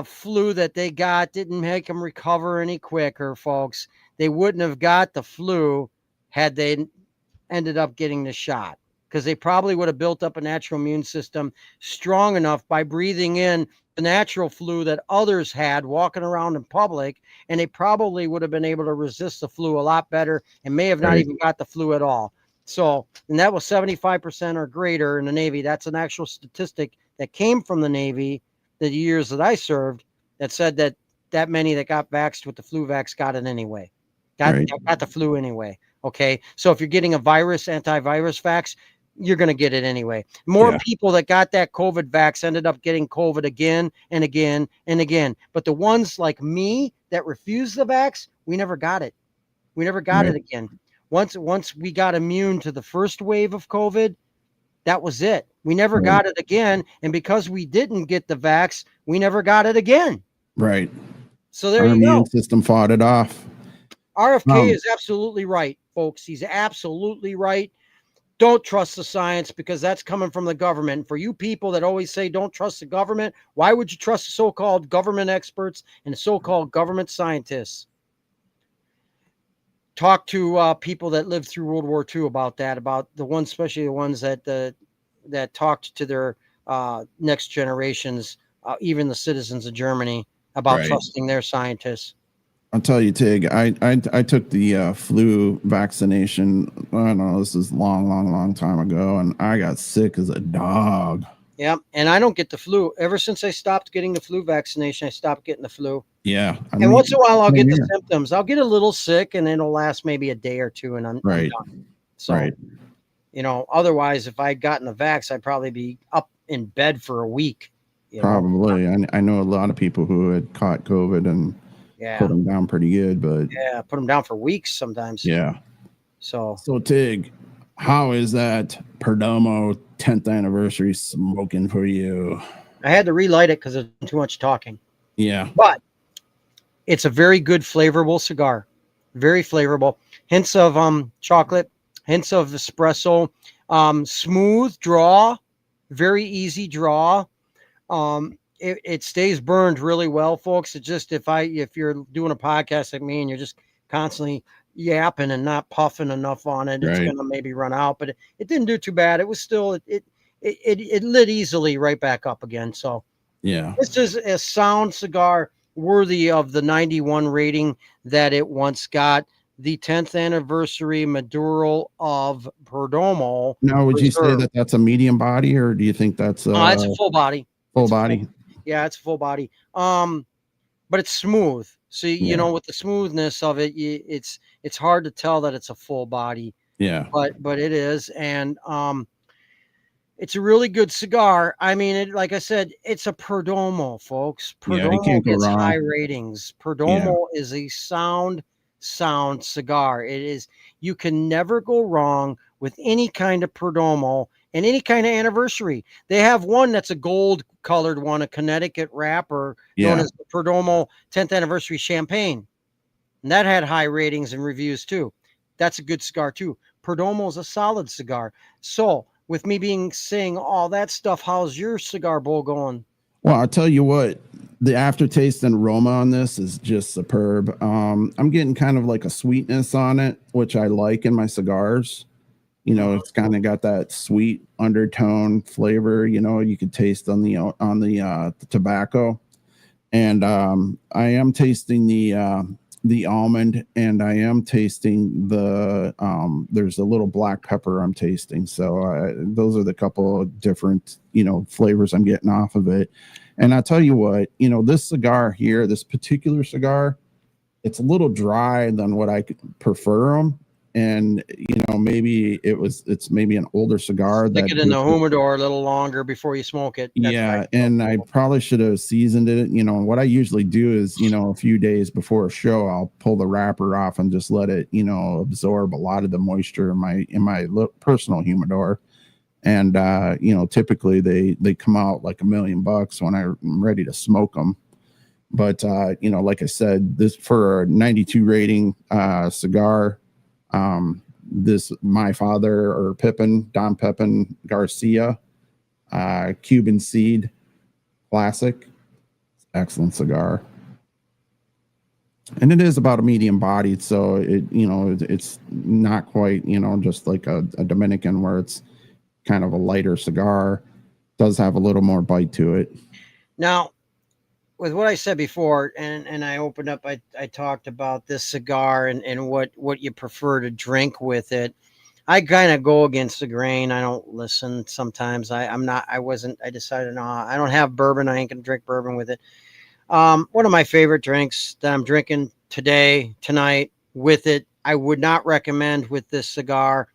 flu that they got, didn't make them recover any quicker, folks. They wouldn't have got the flu had they ended up getting the shot, because they probably would have built up a natural immune system strong enough by breathing in the natural flu that others had walking around in public, and they probably would have been able to resist the flu a lot better and may have not even got the flu at all. So, and that was 75% or greater in the Navy. That's an actual statistic that came from the Navy, the years that I served, that said that many that got vaxxed with the flu vax got it anyway. Got the flu anyway. Okay. So if you're getting a antivirus vax, you're going to get it anyway. More people that got that COVID vax ended up getting COVID again and again and again. But the ones like me that refused the vax, we never got it. We never got it again. Once we got immune to the first wave of COVID, that was it. We never got it again. And because we didn't get the vax, we never got it again. Right. So there you go. Our immune system fought it off. RFK is absolutely right, folks. He's absolutely right. Don't trust the science, because that's coming from the government. For you people that always say don't trust the government, why would you trust the so-called government experts and the so-called government scientists? Talk to people that lived through World War II about that, about the ones, especially the ones that talked to their next generations, even the citizens of Germany, about trusting their scientists. I'll tell you, Tig, I took the flu vaccination. I don't know, this is long time ago, and I got sick as a dog. Yeah, and I don't get the flu. Ever since I stopped getting the flu vaccination, I stopped getting the flu. Yeah. And once in a while, I'll get the symptoms. I'll get a little sick, and it'll last maybe a day or two, and I'm done. So, you know, otherwise, if I'd gotten the vax, I'd probably be up in bed for a week. Probably. I know a lot of people who had caught COVID and put them down pretty good, but put them down for weeks sometimes. Yeah. So Tig, how is that Perdomo 10th anniversary smoking for you? I had to relight it because there's too much talking. Yeah. But it's a very good flavorable cigar. Very flavorable. Hints of chocolate, hints of espresso, smooth draw, very easy draw. It stays burned really well, folks. It's just if you're doing a podcast like me and you're just constantly yapping and not puffing enough on it, it's Right. going to maybe run out. But it didn't do too bad. It was still it lit easily right back up again. So Yeah. this is a sound cigar worthy of the 91 rating that it once got. The 10th anniversary Maduro of Perdomo Now, would you say Reserve. that that's a medium body, or do you think that's Oh, it's a full body. full It's a body? Yeah, it's full body. But it's smooth. So you Yeah. know, with the smoothness of it, it's hard to tell that it's a full body, Yeah. but it is, and it's a really good cigar. I mean, like I said, it's a Perdomo, folks. Yeah. You Perdomo can't go gets high wrong. ratings. Yeah. Perdomo is a sound cigar. It is. You can never go wrong with any kind of Perdomo and any kind of anniversary. They have one that's a gold colored one, a Connecticut wrapper known Yeah. as the Perdomo 10th anniversary champagne. And that had high ratings and reviews too. That's a good cigar too. Perdomo is a solid cigar. So, with me being saying all that stuff, how's your cigar bowl going? Well, I'll tell you what, the aftertaste and aroma on this is just superb. I'm getting kind of like a sweetness on it, which I like in my cigars. You know, it's kind of got that sweet undertone flavor, you know, you could taste on the tobacco. And I am tasting the almond, and I am tasting there's a little black pepper I'm tasting. So those are the couple of different, you know, flavors I'm getting off of it. And I'll tell you what, you know, this cigar here, this particular cigar, it's a little dry than what I could prefer them. And you know, maybe it's maybe an older cigar Stick that it in the humidor a little longer before you smoke it. That's yeah, right. and I probably should have seasoned it. You know, what I usually do is, you know, a few days before a show, I'll pull the wrapper off and just let it, you know, absorb a lot of the moisture in my personal humidor. And you know, typically they come out like $1,000,000 when I'm ready to smoke them. But you know, like I said, this for a 92 rating cigar. This my father or Don Pepin Garcia, Cuban Seed Classic, excellent cigar. And it is about a medium bodied, so it's not quite, you know, just like a Dominican where it's kind of a lighter cigar. Does have a little more bite to it. Now, with what I said before, and I opened up, I talked about this cigar and what you prefer to drink with it. I kind of go against the grain. I don't listen sometimes. I decided, no, I don't have bourbon. I ain't gonna drink bourbon with it. One of my favorite drinks that I'm drinking tonight with it, I would not recommend with this cigar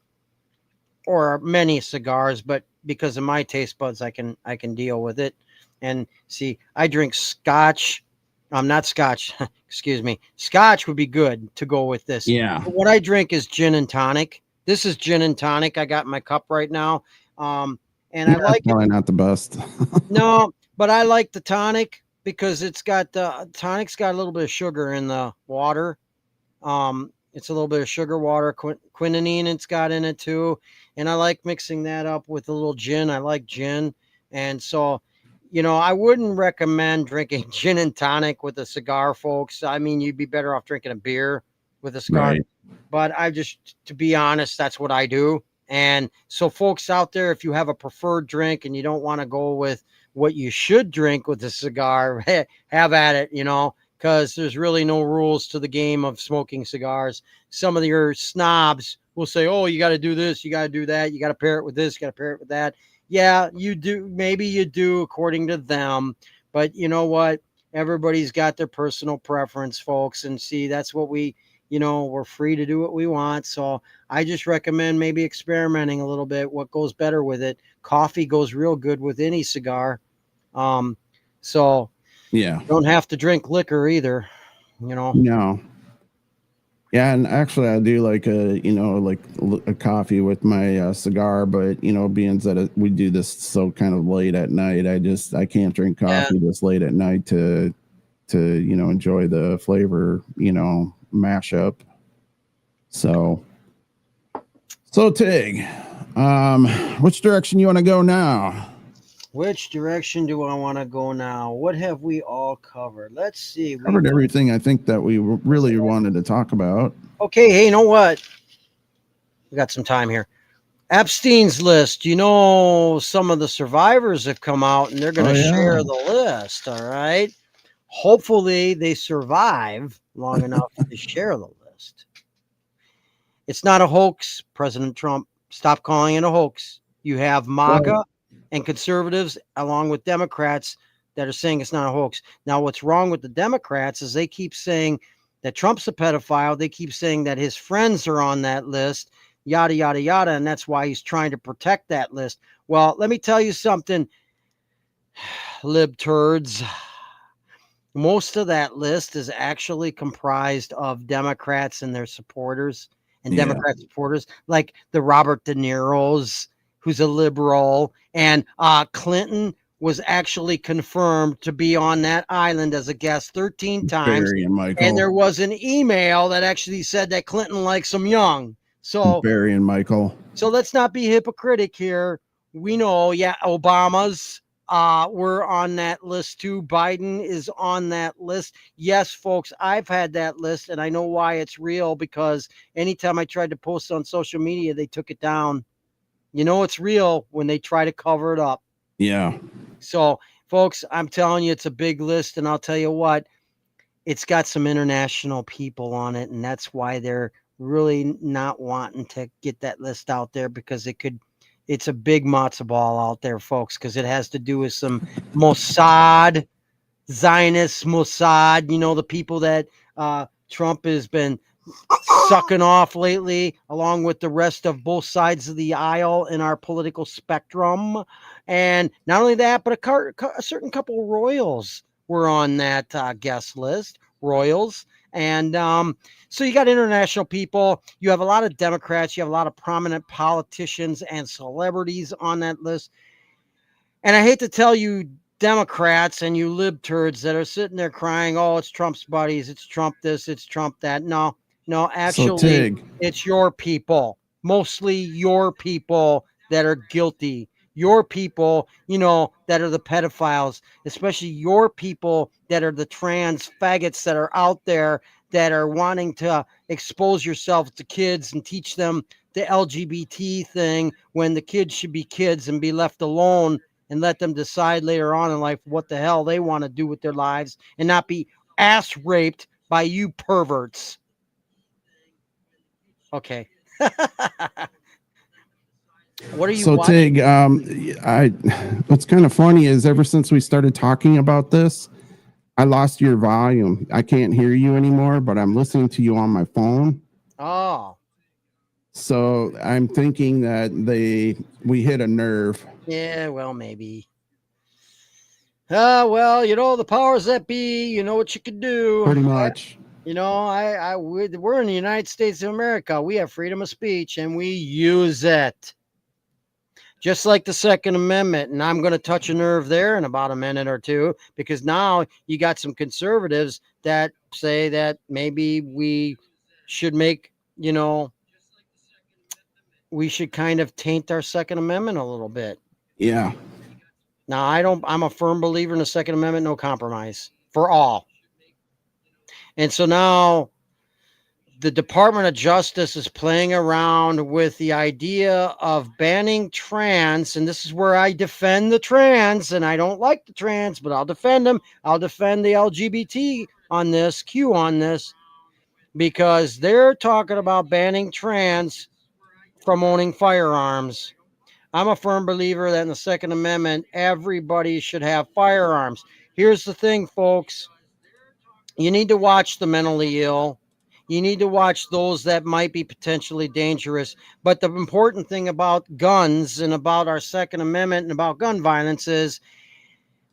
or many cigars, but because of my taste buds, I can deal with it. And see, I drink scotch. Not scotch, excuse me. Scotch would be good to go with this. Yeah. But what I drink is gin and tonic. This is gin and tonic. I got in my cup right now. And I like it. Probably not the best. No, but I like the tonic because it's got tonic's got a little bit of sugar in the water. It's a little bit of sugar water, quinine it's got in it too. And I like mixing that up with a little gin. I like gin. And so, you know, I wouldn't recommend drinking gin and tonic with a cigar, folks. I mean, you'd be better off drinking a beer with a cigar. Right. But to be honest, that's what I do. And so, folks out there, if you have a preferred drink and you don't want to go with what you should drink with a cigar, have at it, you know, because there's really no rules to the game of smoking cigars. Some of your snobs will say, oh, you got to do this, you got to do that, you got to pair it with this, you got to pair it with that. Yeah, you do. Maybe you do according to them. But you know what? Everybody's got their personal preference, folks. And see, that's what we're free to do what we want. So I just recommend maybe experimenting a little bit. What goes better with it? Coffee goes real good with any cigar. So Yeah. don't have to drink liquor either, you know. No. Yeah, and actually, I do like a coffee with my cigar, but you know, being that we do this so kind of late at night, I can't drink coffee this late at night to you know, enjoy the flavor, you know, mashup. So Tig, which direction you want to go now? Which direction do I want to go now? What have we all covered? Let's see. Covered everything I think that we really wanted to talk about. Okay, hey, you know what? We got some time here. Epstein's list. You know, some of the survivors have come out and they're going to share the list. All right. Hopefully they survive long enough to share the list. It's not a hoax, President Trump. Stop calling it a hoax. You have Maga and conservatives along with Democrats that are saying it's not a hoax. Now, what's wrong with the Democrats is they keep saying that Trump's a pedophile. They keep saying that his friends are on that list, yada, yada, yada. And that's why he's trying to protect that list. Well, let me tell you something, lib turds. Most of that list is actually comprised of Democrats and their supporters and Democrat supporters, like the Robert De Niro's, who's a liberal, and Clinton was actually confirmed to be on that island as a guest 13 times. Barry and Michael. And there was an email that actually said that Clinton likes him young. So Barry and Michael. So let's not be hypocritic here. We know, Obama's were on that list too. Biden is on that list. Yes, folks, I've had that list, and I know why it's real, because anytime I tried to post on social media, they took it down. You know it's real when they try to cover it up. Yeah. So, folks, I'm telling you, it's a big list, and I'll tell you what, it's got some international people on it, and that's why they're really not wanting to get that list out there, because it's a big matzo ball out there, folks, because it has to do with some Mossad, Zionist Mossad, the people that Trump has been sucking off lately, along with the rest of both sides of the aisle in our political spectrum. And not only that, but a certain couple of royals were on that guest list, royals. And so you got international people, you have a lot of Democrats, you have a lot of prominent politicians and celebrities on that list. And I hate to tell you, Democrats and you lib turds that are sitting there crying, oh, it's Trump's buddies, it's Trump this, it's Trump that. No, actually, it's your people, mostly your people that are guilty. Your people, that are the pedophiles, especially your people that are the trans faggots that are out there that are wanting to expose yourself to kids and teach them the LGBT thing, when the kids should be kids and be left alone and let them decide later on in life what the hell they want to do with their lives and not be ass raped by you perverts. Okay. What are you watching? Tig, what's kind of funny is ever since we started talking about this, I lost your volume. I can't hear you anymore, but I'm listening to you on my phone. Oh. So I'm thinking that we hit a nerve. Yeah, well, maybe. Well, the powers that be, you know what you could do. Pretty much. We're in the United States of America. We have freedom of speech and we use it. Just like the Second Amendment. And I'm going to touch a nerve there in about a minute or two, because now you got some conservatives that say that maybe we should make, we should kind of taint our Second Amendment a little bit. Yeah. Now, I'm a firm believer in the Second Amendment, no compromise for all. And so now the Department of Justice is playing around with the idea of banning trans. And this is where I defend the trans, and I don't like the trans, but I'll defend them. I'll defend the LGBT on this, Q on this, because they're talking about banning trans from owning firearms. I'm a firm believer that in the Second Amendment, everybody should have firearms. Here's the thing, folks. You need to watch the mentally ill. You need to watch those that might be potentially dangerous. But the important thing about guns and about our Second Amendment and about gun violence is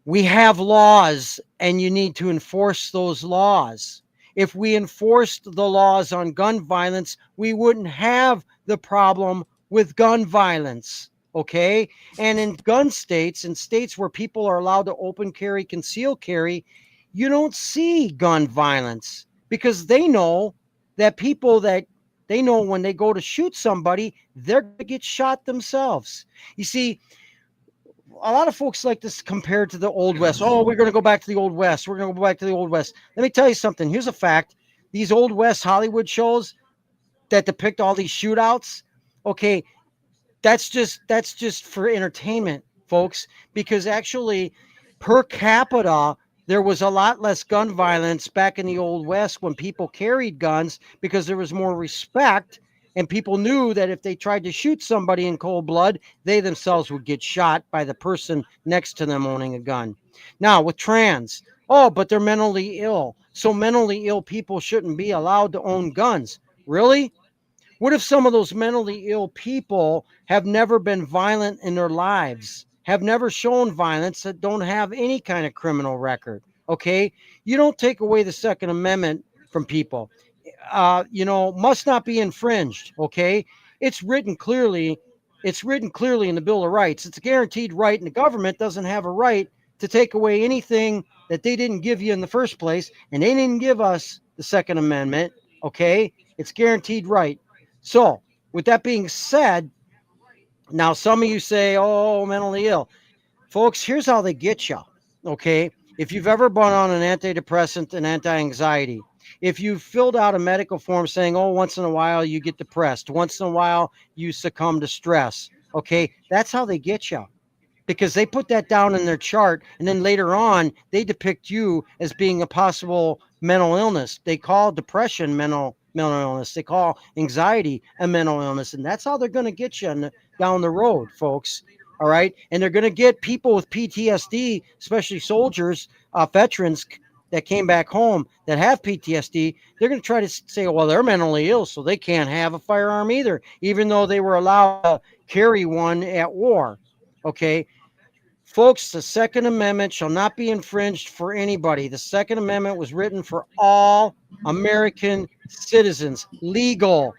we have laws, and you need to enforce those laws. If we enforced the laws on gun violence, we wouldn't have the problem with gun violence. Okay. And in gun states, in states where people are allowed to open carry, conceal carry, you don't see gun violence, because they know that people that they know when they go to shoot somebody, they're going to get shot themselves. You see, a lot of folks like this compared to the Old West. Oh, we're going to go back to the Old West. We're going to go back to the Old West. Let me tell you something. Here's a fact. These Old West Hollywood shows, that depict all these shootouts. Okay, that's just for entertainment, folks, because actually per capita there was a lot less gun violence back in the old west when people carried guns, because there was more respect, and people knew that if they tried to shoot somebody in cold blood, they themselves would get shot by the person next to them owning a gun. Now with trans, oh, but they're mentally ill, so mentally ill people shouldn't be allowed to own guns. Really? What if some of those mentally ill people have never been violent in their lives, have never shown violence, that don't have any kind of criminal record? Okay. You don't take away the Second Amendment from people. Must not be infringed. Okay. It's written clearly. It's written clearly in the Bill of Rights. It's a guaranteed right, and the government doesn't have a right to take away anything that they didn't give you in the first place. And they didn't give us the Second Amendment. Okay. It's guaranteed right. So, with that being said, now some of you say, oh, mentally ill. Folks, here's how they get you, okay? If you've ever been on an antidepressant and anti-anxiety, if you've filled out a medical form saying, oh, once in a while you get depressed, once in a while you succumb to stress, okay? That's how they get you, because they put that down in their chart, and then later on, they depict you as being a possible mental illness. They call depression mental illness. They call anxiety a mental illness, and that's how they're going to get you down the road, folks. All right, and they're going to get people with PTSD, especially soldiers, veterans that came back home that have PTSD. They're going to try to say, well, they're mentally ill, so they can't have a firearm either, even though they were allowed to carry one at war. Okay. Folks, the Second Amendment shall not be infringed for anybody. The Second Amendment was written for all American citizens, legal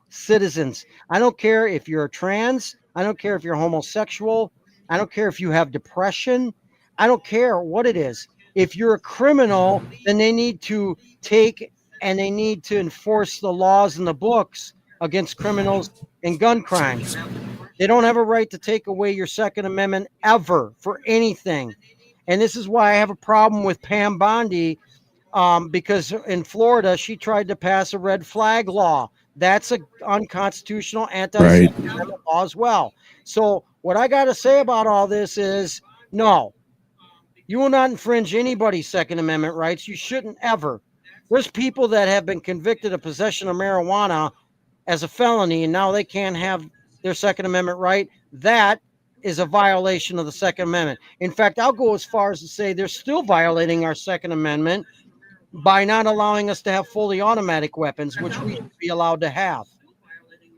citizens. I don't care if you're trans. I don't care if you're homosexual. I don't care if you have depression. I don't care what it is. If you're a criminal, then they need to take and they need to enforce the laws in the books against criminals and gun crimes. They don't have a right to take away your Second Amendment ever for anything. And this is why I have a problem with Pam Bondi, because in Florida, she tried to pass a red flag law. That's an unconstitutional anti-Second Amendment law as well. So what I got to say about all this is, no, you will not infringe anybody's Second Amendment rights. You shouldn't ever. There's people that have been convicted of possession of marijuana as a felony, and now they can't have their Second Amendment right. That is a violation of the Second Amendment. In fact, I'll go as far as to say they're still violating our Second Amendment by not allowing us to have fully automatic weapons, which we should be allowed to have.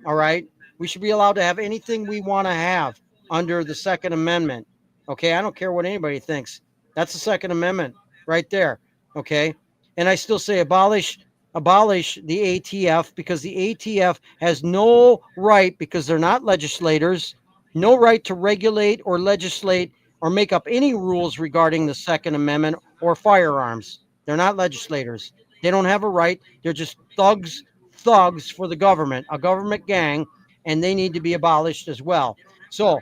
All right? We should be allowed to have anything we want to have under the Second Amendment. Okay? I don't care what anybody thinks. That's the Second Amendment right there. Okay? And I still say abolish the ATF, because the ATF has no right, because they're not legislators, no right to regulate or legislate or make up any rules regarding the Second Amendment or firearms. They're not legislators. They don't have a right. They're just thugs for the government, a government gang, and they need to be abolished as well. So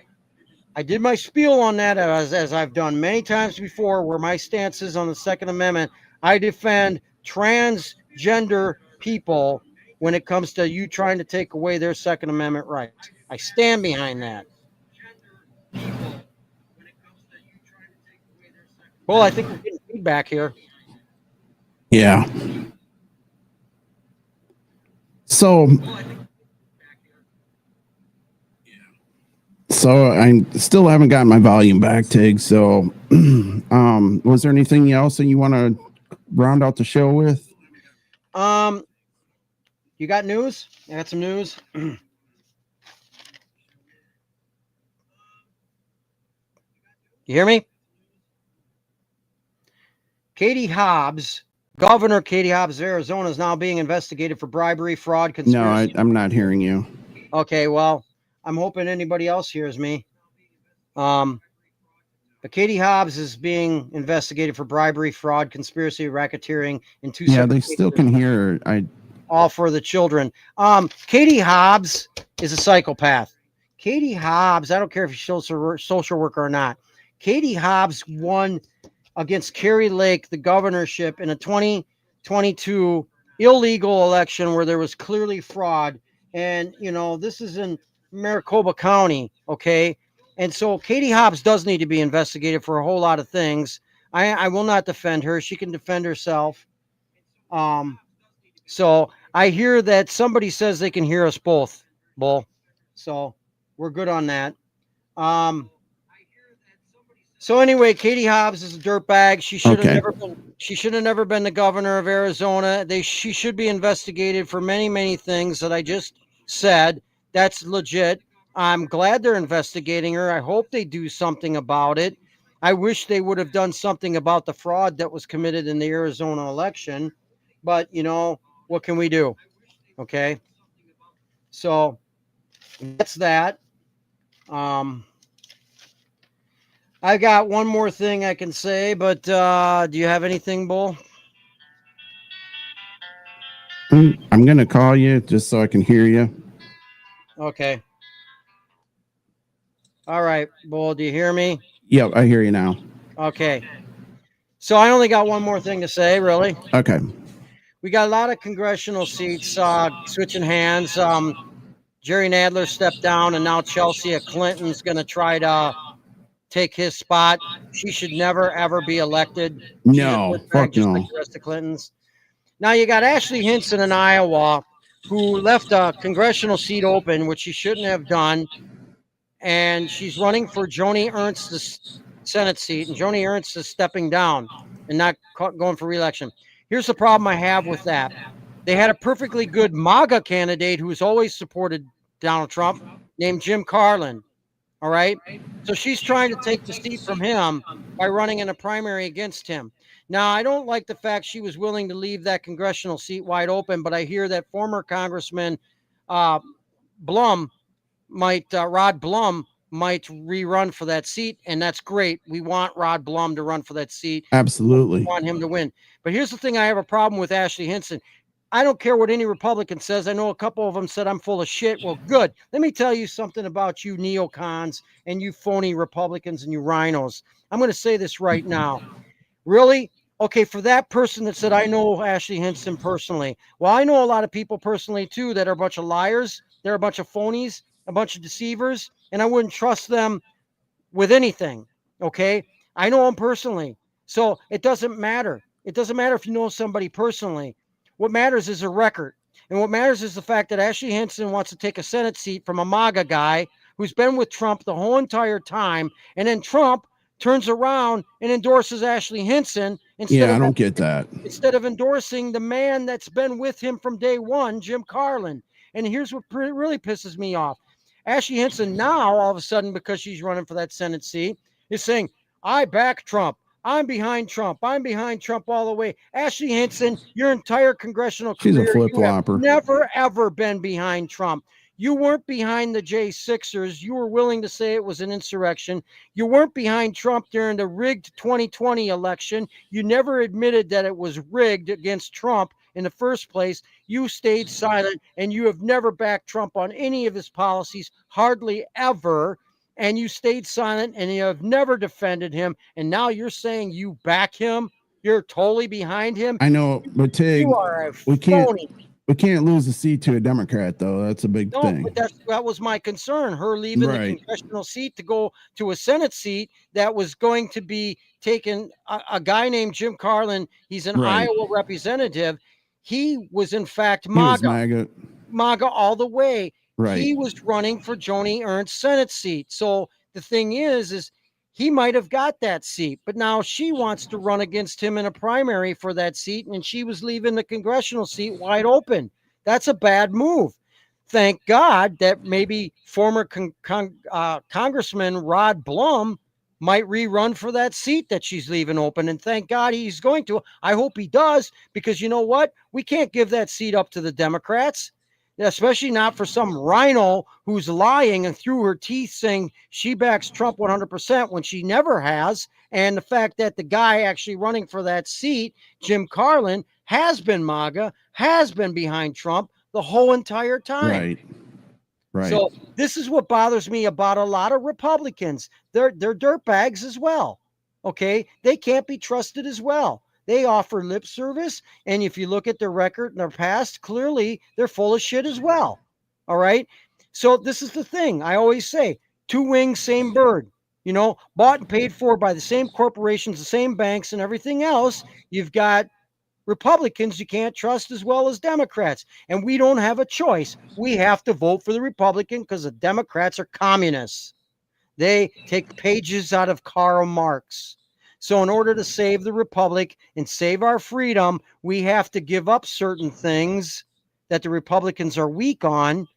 I did my spiel on that, as I've done many times before, where my stance is on the Second Amendment. I defend transgender people when it comes to you trying to take away their Second Amendment rights. I stand behind that. Well, I think we're getting feedback here. Yeah. So I still haven't gotten my volume back, Tig. So was there anything else that you want to round out the show with? You got news? I got some news. You hear me? Governor Katie Hobbs of Arizona is now being investigated for bribery, fraud, conspiracy. No, I'm not hearing you. Okay, well, I'm hoping anybody else hears me. But Katie Hobbs is being investigated for bribery, fraud, conspiracy, racketeering, and two. Yeah, they still can hear. All for the children. Katie Hobbs is a psychopath. Katie Hobbs, I don't care if she's a social worker or not. Katie Hobbs won against Carrie Lake the governorship in a 2022 illegal election where there was clearly fraud. And, this is in Maricopa County. Okay. And so Katie Hobbs does need to be investigated for a whole lot of things. I will not defend her. She can defend herself. So I hear that somebody says they can hear us both, Bull. So we're good on that. So anyway, Katie Hobbs is a dirtbag. She should have Okay. never been. She should have never been the governor of Arizona. She should be investigated for many, many things that I just said. That's legit. I'm glad they're investigating her. I hope they do something about it. I wish they would have done something about the fraud that was committed in the Arizona election. But what can we do? Okay. So that's that. I got one more thing I can say, but do you have anything, Bull? I'm going to call you just so I can hear you. Okay. All right, Bull, do you hear me? Yep, I hear you now. Okay. So I only got one more thing to say, really. Okay. We got a lot of congressional seats switching hands. Jerry Nadler stepped down, and now Chelsea Clinton's going to try to take his spot. She should never, ever be elected. No, fuck just no. like the rest of Clintons. Now you got Ashley Hinson in Iowa, who left a congressional seat open, which she shouldn't have done. And she's running for Joni Ernst's Senate seat, and Joni Ernst is stepping down and not going for re-election. Here's the problem I have with that. They had a perfectly good MAGA candidate who's always supported Donald Trump named Jim Carlin. All right. So she's trying to take the seat from him by running in a primary against him. Now, I don't like the fact she was willing to leave that congressional seat wide open, but I hear that former Congressman Rod Blum might rerun for that seat, and that's great. We want Rod Blum to run for that seat. Absolutely. We want him to win. But here's the thing I have a problem with Ashley Hinson. I don't care what any Republican says. I know a couple of them said I'm full of shit. Well, good. Let me tell you something about you neocons and you phony Republicans and you rhinos. I'm going to say this right now. Really? Okay, for that person that said, I know Ashley Hinson personally. Well, I know a lot of people personally, too, that are a bunch of liars. They're a bunch of phonies, a bunch of deceivers, and I wouldn't trust them with anything. Okay? I know them personally. So it doesn't matter. It doesn't matter if you know somebody personally. What matters is a record. And what matters is the fact that Ashley Hinson wants to take a Senate seat from a MAGA guy who's been with Trump the whole entire time. And then Trump turns around and endorses Ashley Hinson I don't get that. Instead of endorsing the man that's been with him from day one, Jim Carlin. And here's what really pisses me off. Ashley Hinson now, all of a sudden, because she's running for that Senate seat, is saying, I back Trump. I'm behind Trump. I'm behind Trump all the way. Ashley Hinson, your entire congressional career, she's a flip-flopper. Never, ever been behind Trump. You weren't behind the J6ers. You were willing to say it was an insurrection. You weren't behind Trump during the rigged 2020 election. You never admitted that it was rigged against Trump in the first place. You stayed silent, and you have never backed Trump on any of his policies, hardly ever. And you stayed silent, and you have never defended him. And now you're saying you back him? You're totally behind him? I know, but Tig, you are a phony. We can't lose a seat to a Democrat, though. That's a big thing. But that was my concern. Her leaving the congressional seat to go to a Senate seat that was going to be taken. A guy named Jim Carlin, he's an Iowa representative. He was, in fact, MAGA all the way. Right. He was running for Joni Ernst's Senate seat. So the thing is he might have got that seat, but now she wants to run against him in a primary for that seat, and she was leaving the congressional seat wide open. That's a bad move. Thank God that maybe former Congressman Rod Blum might rerun for that seat that she's leaving open, and thank God he's going to. I hope he does, because you know what? We can't give that seat up to the Democrats. Especially not for some rhino who's lying and through her teeth saying she backs Trump 100% when she never has. And the fact that the guy actually running for that seat, Jim Carlin, has been MAGA, has been behind Trump the whole entire time. Right. So this is what bothers me about a lot of Republicans. They're dirtbags as well. Okay. They can't be trusted as well. They offer lip service. And if you look at their record in their past, clearly they're full of shit as well. All right. So this is the thing. I always say, two wings, same bird, bought and paid for by the same corporations, the same banks and everything else. You've got Republicans you can't trust as well as Democrats. And we don't have a choice. We have to vote for the Republican because the Democrats are communists. They take pages out of Karl Marx. So in order to save the Republic and save our freedom, we have to give up certain things that the Republicans are weak on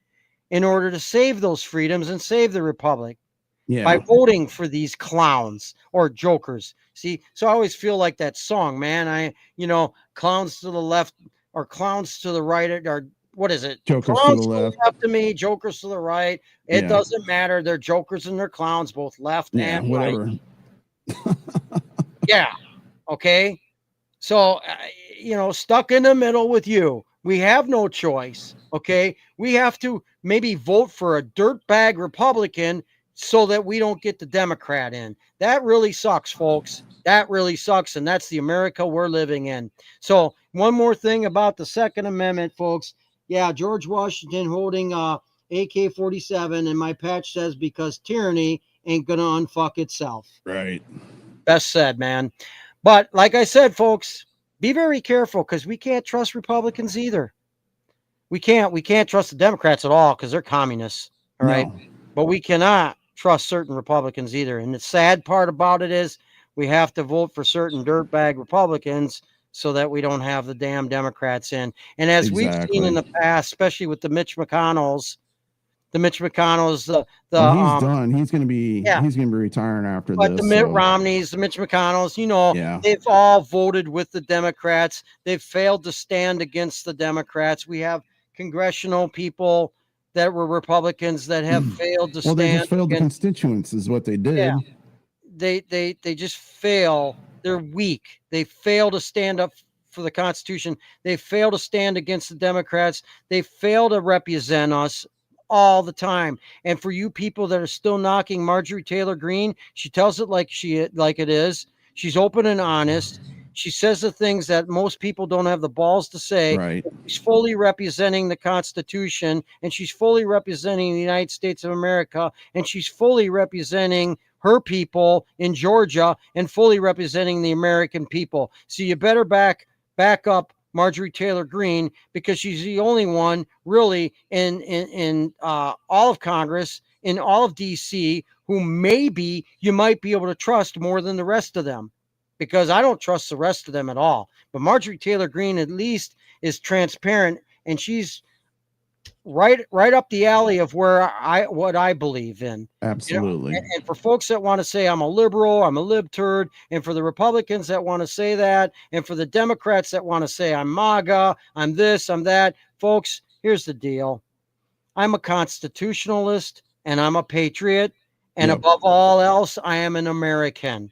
in order to save those freedoms and save the Republic. By voting for these clowns or jokers. See, so I always feel like that song, man. Clowns to the left or clowns to the right, or what is it? Jokers clowns to the left. To me, jokers to the right. It doesn't matter. They're jokers and they're clowns, both left and whatever. Right. Yeah. Okay. So, stuck in the middle with you. We have no choice. Okay. We have to maybe vote for a dirtbag Republican so that we don't get the Democrat in. That really sucks, folks. That really sucks. And that's the America we're living in. So one more thing about the Second Amendment, folks. Yeah, George Washington holding AK-47, and my patch says, because tyranny ain't going to unfuck itself. Right. Best said, man. But like I said, folks, be very careful because we can't trust Republicans either. We can't trust the Democrats at all because they're communists. All right. But we cannot trust certain Republicans either. And the sad part about it is we have to vote for certain dirtbag Republicans so that we don't have the damn Democrats in. And as we've seen in the past, especially with the Mitch McConnells, he's done. He's going to be retiring after this. But the Mitt Romneys, the Mitch McConnells, they've all voted with the Democrats. They've failed to stand against the Democrats. We have congressional people that were Republicans that have failed to stand. Well, they just failed the constituents is what they did. Yeah. They just fail. They're weak. They fail to stand up for the Constitution. They fail to stand against the Democrats. They fail to represent us all the time. And for you people that are still knocking Marjorie Taylor Greene, she tells it like it is. She's open and honest. She says the things that most people don't have the balls to say. Right. She's fully representing the Constitution, and she's fully representing the United States of America, and she's fully representing her people in Georgia and fully representing the American people. So you better back up Marjorie Taylor Greene, because she's the only one really in all of Congress, in all of DC, who maybe you might be able to trust more than the rest of them. Because I don't trust the rest of them at all. But Marjorie Taylor Greene at least is transparent, and she's right up the alley of what I believe in. Absolutely. And for folks that want to say I'm a liberal, I'm a libturd, and for the Republicans that want to say that, and for the Democrats that want to say I'm MAGA, I'm this, I'm that, folks, here's the deal. I'm a constitutionalist and I'm a patriot, and above all else, I am an American.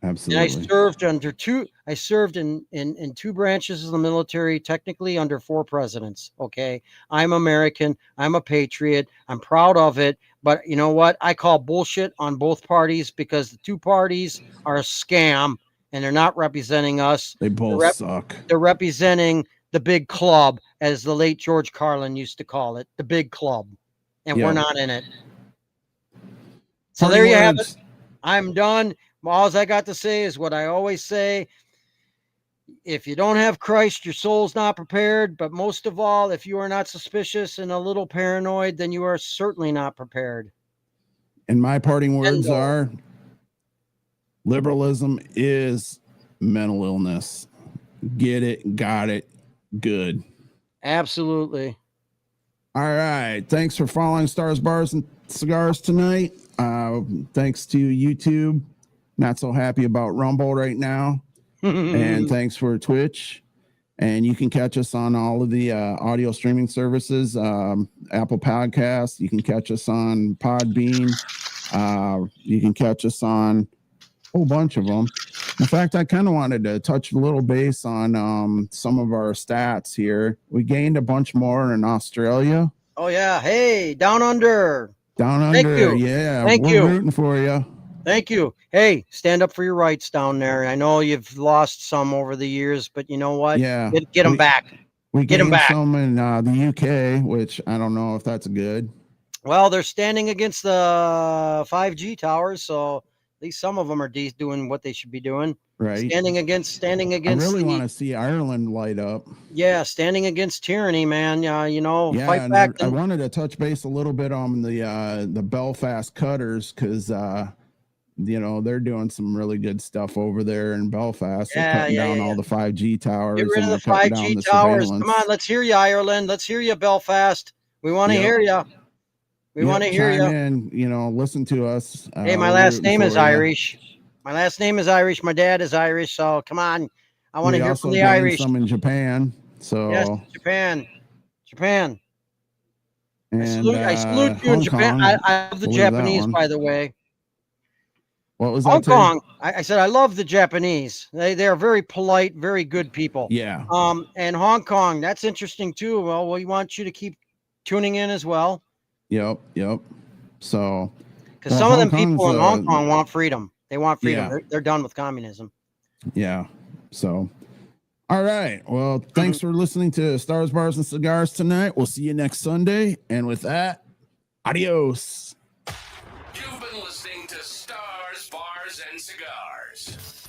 Absolutely. And I served in two branches of the military, technically under 4 presidents. Okay. I'm American. I'm a patriot. I'm proud of it. But you know what? I call bullshit on both parties, because the two parties are a scam and they're not representing us. They both suck. They're representing the big club, as the late George Carlin used to call it, the big club. And we're not in it. So there you have it. I'm done. All I got to say is what I always say. If you don't have Christ, your soul's not prepared. But most of all, if you are not suspicious and a little paranoid, then you are certainly not prepared. And my parting words are, liberalism is mental illness. Get it, got it, good. Absolutely. All right. Thanks for following Stars, Bars, and Cigars tonight. Thanks to YouTube. Not so happy about Rumble right now. And thanks for Twitch. And you can catch us on all of the audio streaming services, Apple Podcasts. You can catch us on Podbean. You can catch us on a whole bunch of them. In fact, I kind of wanted to touch a little base on some of our stats here. We gained a bunch more in Australia. Oh, yeah. Hey, down under. Down under. Thank you. Yeah. Thank we're you. Rooting for you. Thank you. Hey, stand up for your rights down there. I know you've lost some over the years, but you know what? Yeah. Get them back. We Get 'em gained back. some in the UK, which I don't know if that's good. Well, they're standing against the 5G towers, so at least some of them are doing what they should be doing. Right. Standing against. I really want to see Ireland light up. Yeah, standing against tyranny, man. You know, Yeah, fight and back. I wanted to touch base a little bit on the Belfast Cutters because you know they're doing some really good stuff over there in Belfast. They're cutting down all the 5G towers. Get rid and of the they're cutting 5G down the towers. surveillance. Come on, let's hear you, Ireland. Let's hear you, Belfast. We want to hear you. We want to hear chime you. in, you know, listen to us. Hey, my last name is Irish. My last name is Irish. My dad is Irish. So come on, I want to hear from the Irish. Some in Japan. So yes, Japan. And, I salute you in Japan. Kong, I love the Japanese, by the way. What was that? Hong Kong. I said I love the Japanese. They are very polite, very good people. Yeah. And Hong Kong, that's interesting too. Well, we want you to keep tuning in as well. Yep. So, because some of them people in Hong Kong want freedom. They want freedom. Yeah. They're done with communism. Yeah. So, all right. Well, thanks for listening to Stars, Bars, and Cigars tonight. We'll see you next Sunday. And with that, adios. You've been listening to Stars, Bars, and Cigars.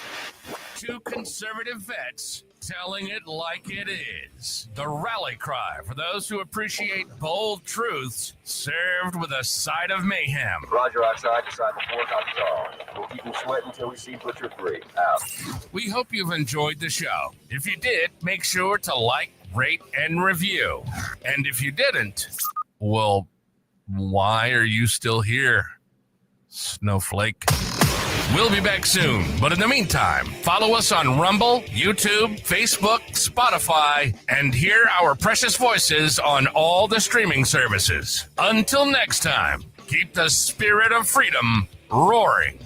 Two conservative vets telling it like it is. The rally cry for those who appreciate bold truths served with a side of mayhem. Roger, outside, decide before comes on. We'll keep him sweating until we see Butcher 3. Out. We hope you've enjoyed the show. If you did, make sure to like, rate, and review. And if you didn't, well, why are you still here, snowflake? We'll be back soon, but in the meantime, follow us on Rumble, YouTube, Facebook, Spotify, and hear our precious voices on all the streaming services. Until next time, keep the spirit of freedom roaring.